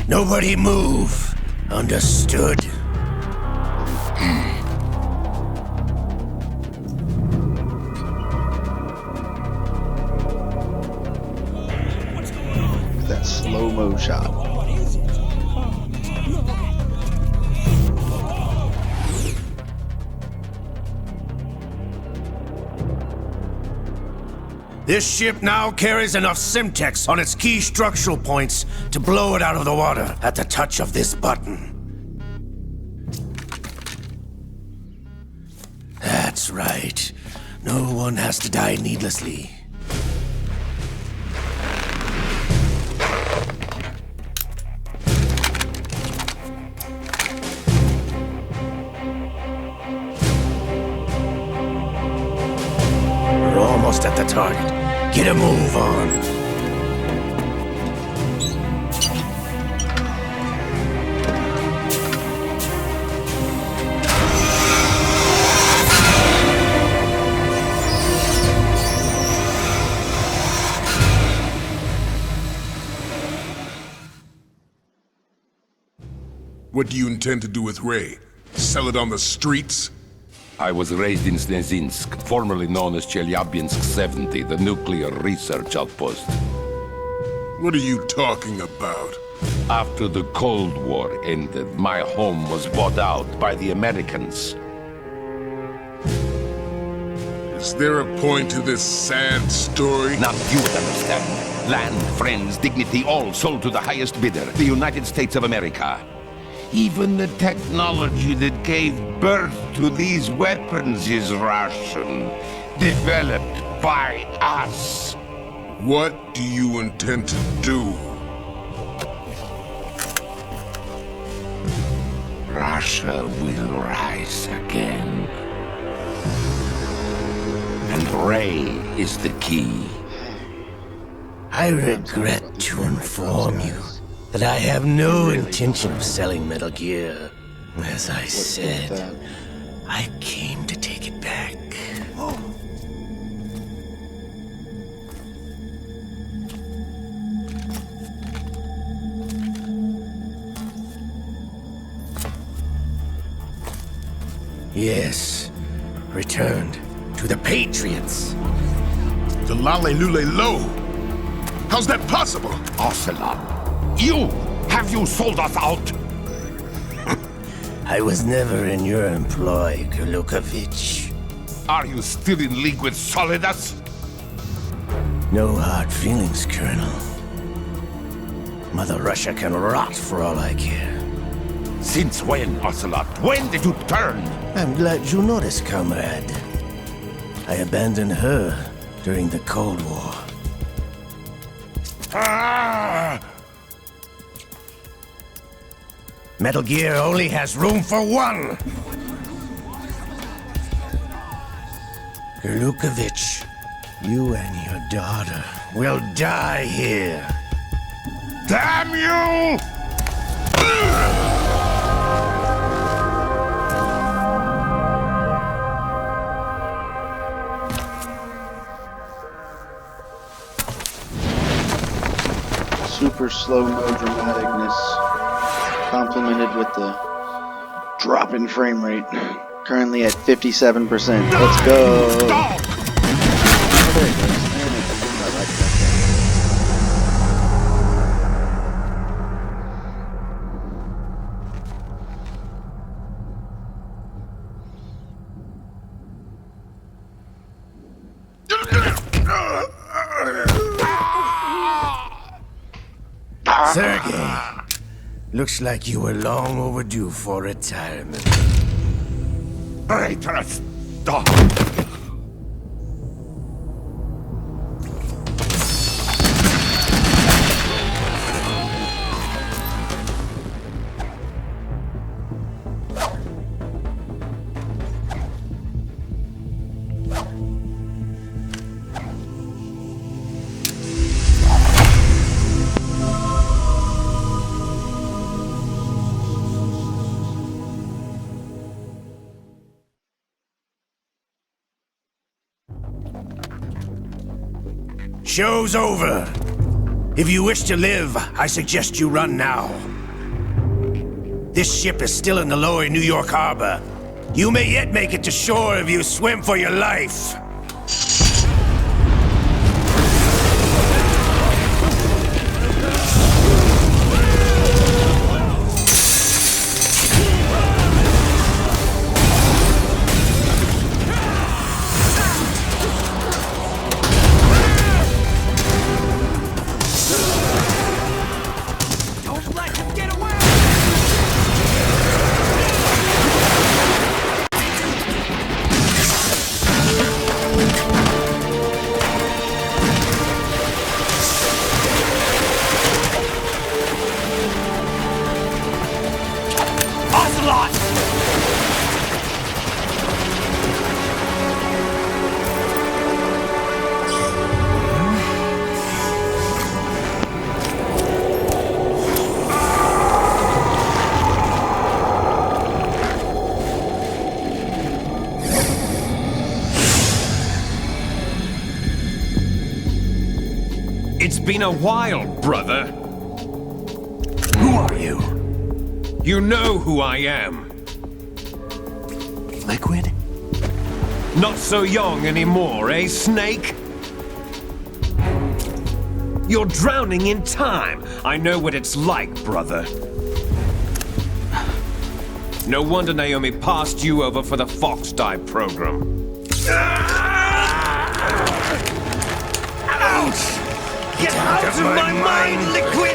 Nobody move. Understood? That slow-mo shot. This ship now carries enough Simtex on its key structural points to blow it out of the water at the touch of this button. That's right. No one has to die needlessly. almost at the target. Get a move on. What do you intend to do with Ray? Sell it on the streets? I was raised in Snezinsk, formerly known as Chelyabinsk 70, the nuclear research outpost. What are you talking about? After the Cold War ended, my home was bought out by the Americans. Is there a point to this sad story? Not you would understand. Land, friends, dignity, all sold to the highest bidder, the United States of America. Even the technology that gave birth to these weapons is Russian, developed by us. What do you intend to do? Russia will rise again. And Ray is the key. I regret to inform you that I have no intention of selling Metal Gear. As I said, I came to take it back. Yes, returned to the Patriots. The Lale Lule Lo? How's that possible? Ocelot, you! Have you sold us out? I was never in your employ, Golukovich. Are you still in league with Solidus? No hard feelings, Colonel. Mother Russia can rot for all I care. Since when, Ocelot? When did you turn? I'm glad you noticed, comrade. I abandoned her during the Cold War. Ah! Metal Gear only has room for one! Golukovich, you and your daughter will die here. Damn you! Super slow-mo dramaticness, complemented with the drop in frame rate. Currently at 57%. Let's go! Oh, there it goes. I like that. Sergei, looks like you were long overdue for retirement. Traitorous dog! Show's over. If you wish to live, I suggest you run now. This ship is still in the lower New York harbor. You may yet make it to shore if you swim for your life. been a while, brother. Who are you? You know who I am. Liquid? Not so young anymore, eh, Snake? You're drowning in time. I know what it's like, brother. No wonder Naomi passed you over for the Fox Die program. Ouch! Get out of my mind, Liquid!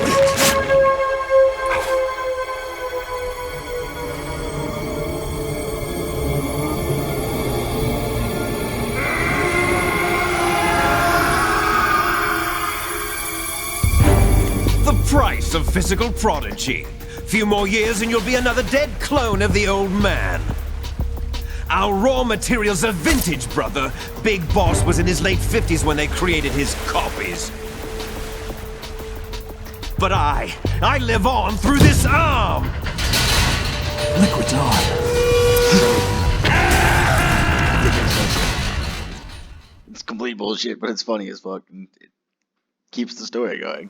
The price of physical prodigy. Few more years and you'll be another dead clone of the old man. Our raw materials are vintage, brother. Big Boss was in his late 50s when they created his copies. But I live on through this arm! Liquid's on. It's complete bullshit, but it's funny as fuck, and it keeps the story going.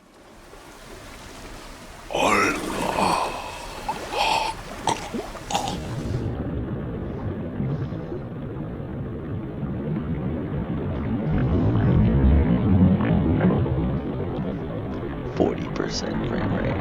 40% frame rate.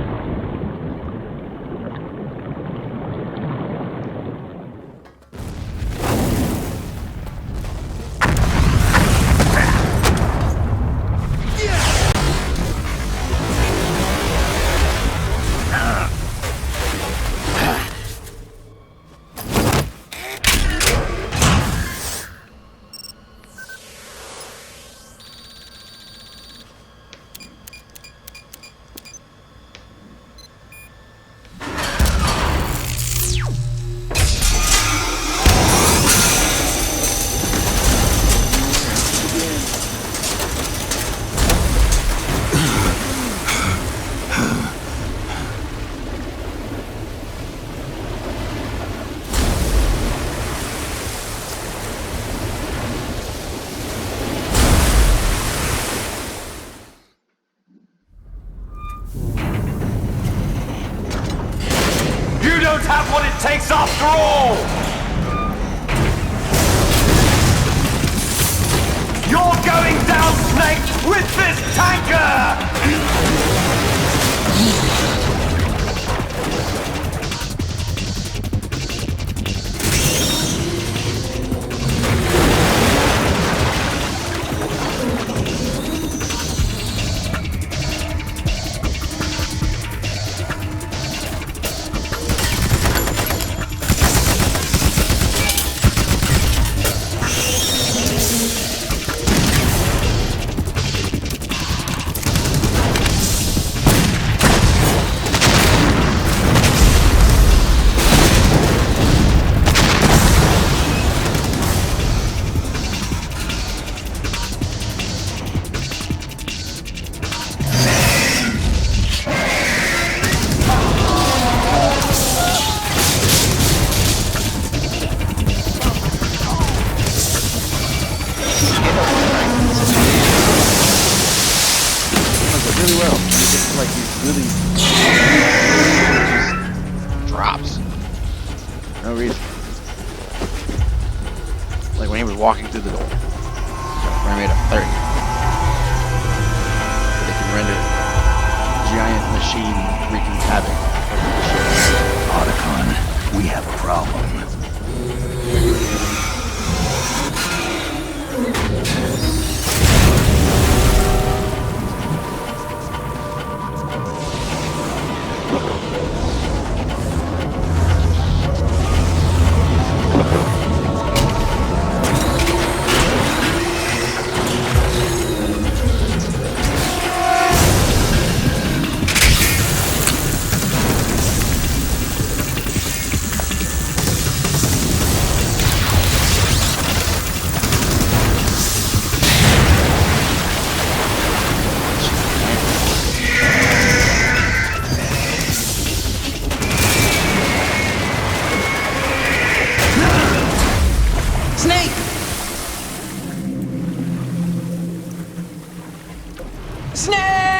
You don't have what it takes after all! You're going down, Snake, with this tanker! Really well. It's like he's really just drops. No reason. Like when he was walking through the door. Frame rate of 30. So they can render giant machine wreaking havoc. Otacon, we have a problem. Snake!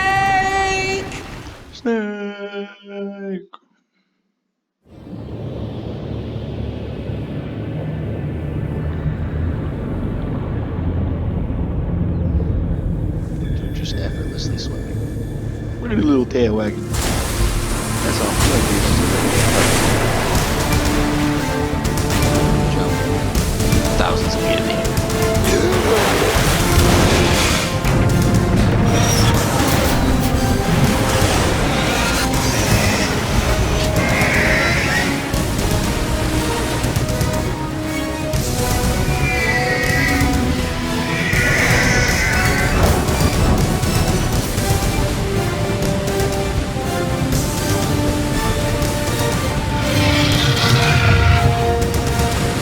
Dude, just effortlessly swimming. Look at the little tail wagging. That's all. Jump. Thousands of feet of me.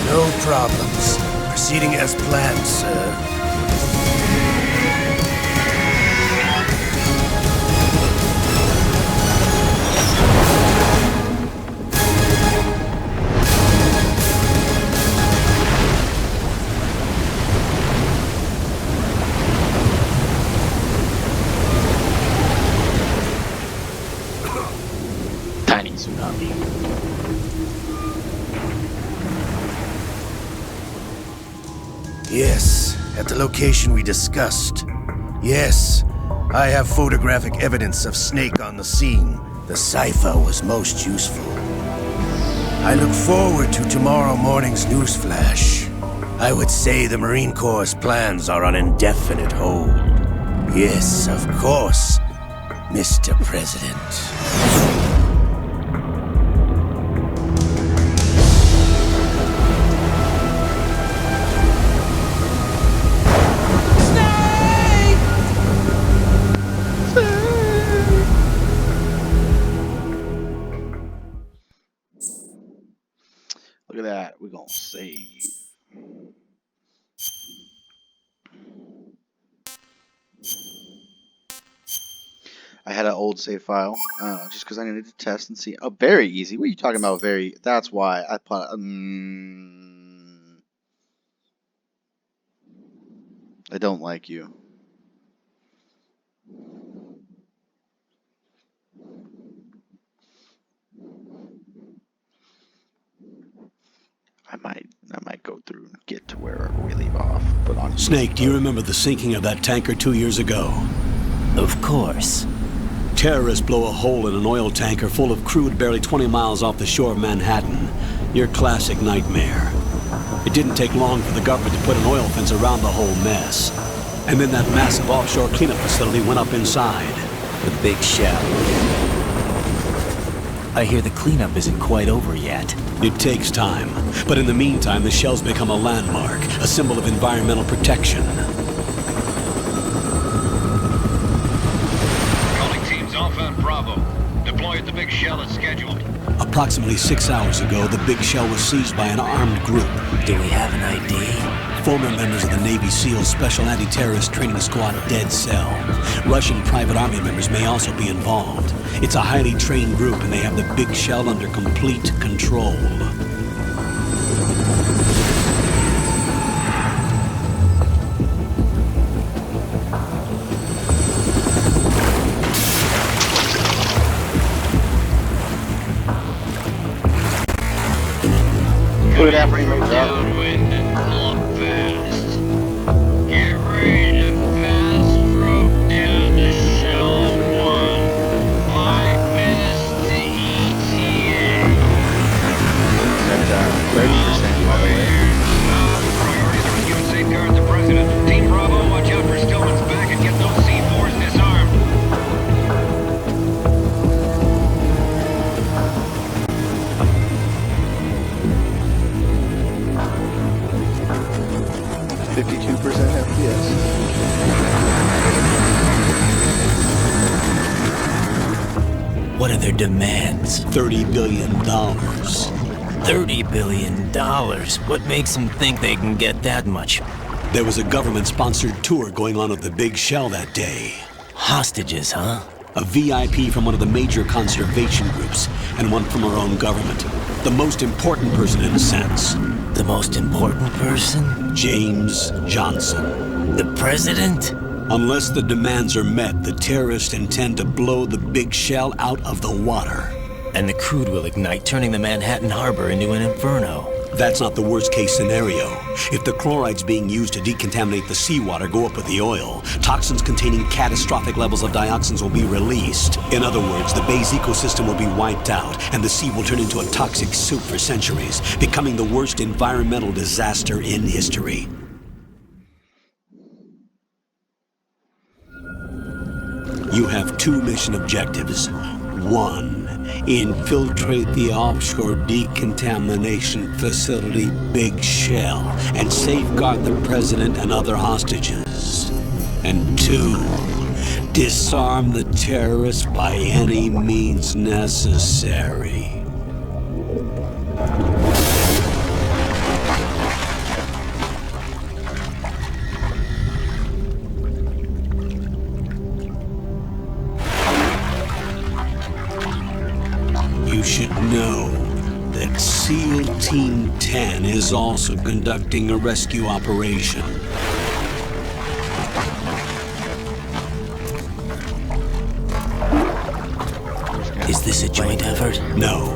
No problems. Proceeding as planned, sir. Tiny tsunami. Yes, at the location we discussed. Yes, I have photographic evidence of Snake on the scene. The cipher was most useful. I look forward to tomorrow morning's newsflash. I would say the Marine Corps' plans are on indefinite hold. Yes, of course, Mr. President. Look at that. We're going to save. I had an old save file just because I needed to test and see. Oh, very easy. What are you talking about? Very. That's why I put. I don't like you. I might go through and get to wherever we leave off. But on Snake, do you remember the sinking of that tanker 2 years ago? Of course. Terrorists blow a hole in an oil tanker full of crude barely 20 miles off the shore of Manhattan. Your classic nightmare. It didn't take long for the government to put an oil fence around the whole mess. And then that massive offshore cleanup facility went up inside. The big shell. I hear the cleanup isn't quite over yet. It takes time. But in the meantime, the shell's become a landmark, a symbol of environmental protection. Calling teams Alpha and Bravo. Deploy at the big shell as scheduled. Approximately 6 hours ago, the big shell was seized by an armed group. Do we have an ID? Former members of the Navy SEALs Special Anti-Terrorist Training Squad Dead Cell. Russian private army members may also be involved. It's a highly trained group and they have the big shell under complete control. Look at that pretty much up. What are their demands? $30 billion. $30 billion? What makes them think they can get that much? There was a government-sponsored tour going on at the big shell that day. Hostages, huh? A VIP from one of the major conservation groups, and one from our own government. The most important person in a sense. The most important person? James Johnson. The president? Unless the demands are met, the terrorists intend to blow the big shell out of the water. And the crude will ignite, turning the Manhattan Harbor into an inferno. That's not the worst-case scenario. If the chlorides being used to decontaminate the seawater go up with the oil, toxins containing catastrophic levels of dioxins will be released. In other words, the bay's ecosystem will be wiped out, and the sea will turn into a toxic soup for centuries, becoming the worst environmental disaster in history. You have 2 mission objectives. 1, infiltrate the offshore decontamination facility Big Shell and safeguard the president and other hostages. And 2, disarm the terrorists by any means necessary. You should know that SEAL Team 10 is also conducting a rescue operation. Is this a joint effort? No.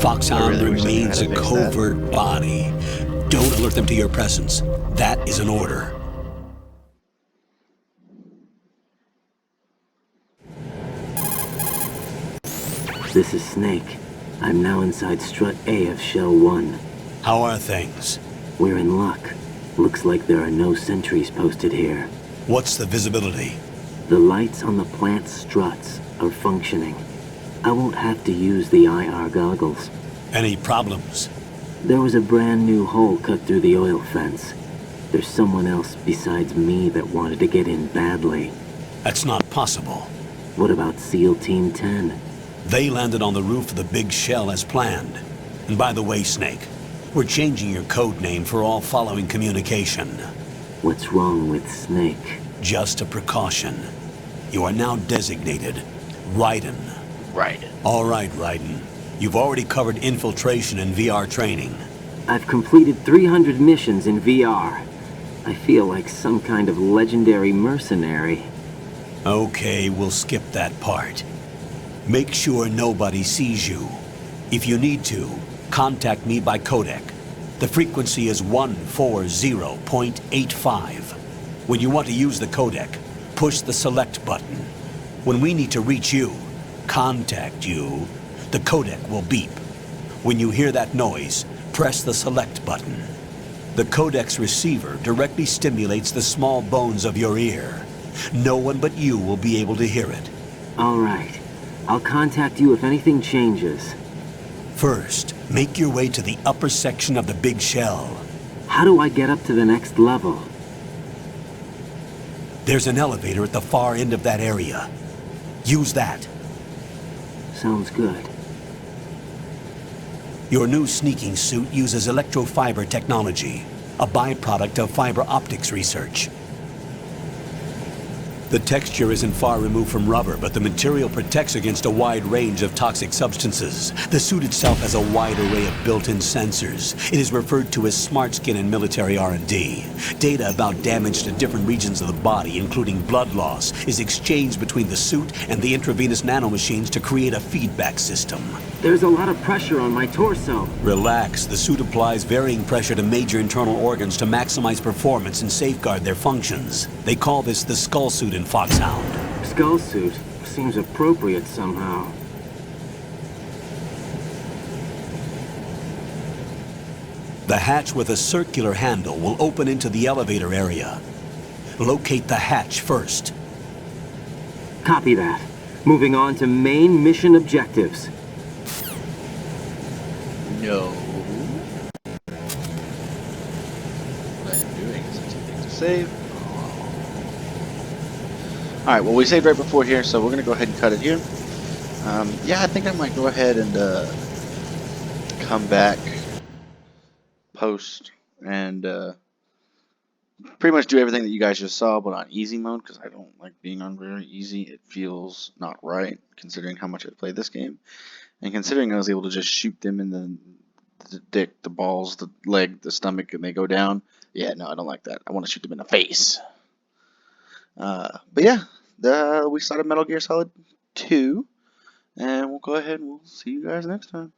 Foxhound remains a covert body. Don't alert them to your presence. That is an order. This is Snake. I'm now inside Strut A of Shell 1. How are things? We're in luck. Looks like there are no sentries posted here. What's the visibility? The lights on the plant struts are functioning. I won't have to use the IR goggles. Any problems? There was a brand new hole cut through the oil fence. There's someone else besides me that wanted to get in badly. That's not possible. What about SEAL Team 10? They landed on the roof of the Big Shell as planned. And by the way, Snake, we're changing your code name for all following communication. What's wrong with Snake? Just a precaution. You are now designated Raiden. Raiden. All right, Raiden. You've already covered infiltration and VR training. I've completed 300 missions in VR. I feel like some kind of legendary mercenary. Okay, we'll skip that part. Make sure nobody sees you. If you need to, contact me by codec. The frequency is 140.85. When you want to use the codec, push the select button. When we need to reach you, contact you, the codec will beep. When you hear that noise, press the select button. The codec's receiver directly stimulates the small bones of your ear. No one but you will be able to hear it. All right. I'll contact you if anything changes. First, make your way to the upper section of the Big Shell. How do I get up to the next level? There's an elevator at the far end of that area. Use that. Sounds good. Your new sneaking suit uses electrofiber technology, a byproduct of fiber optics research. The texture isn't far removed from rubber, but the material protects against a wide range of toxic substances. The suit itself has a wide array of built-in sensors. It is referred to as smart skin in military R&D. Data about damage to different regions of the body, including blood loss, is exchanged between the suit and the intravenous nanomachines to create a feedback system. There's a lot of pressure on my torso. Relax. The suit applies varying pressure to major internal organs to maximize performance and safeguard their functions. They call this the skull suit in Foxhound. Skull suit seems appropriate somehow. The hatch with a circular handle will open into the elevator area. Locate the hatch first. Copy that. Moving on to main mission objectives. No. What I am doing is attempting to save. Alright, well we saved right before here, so we're going to go ahead and cut it here. Yeah, I think I might go ahead and come back post and pretty much do everything that you guys just saw, but on easy mode, because I don't like being on very easy. It feels not right, considering how much I played this game. And considering I was able to just shoot them in the dick, the balls, the leg, the stomach, and they go down. Yeah, no, I don't like that. I want to shoot them in the face. But yeah, we started Metal Gear Solid 2, and we'll go ahead and we'll see you guys next time.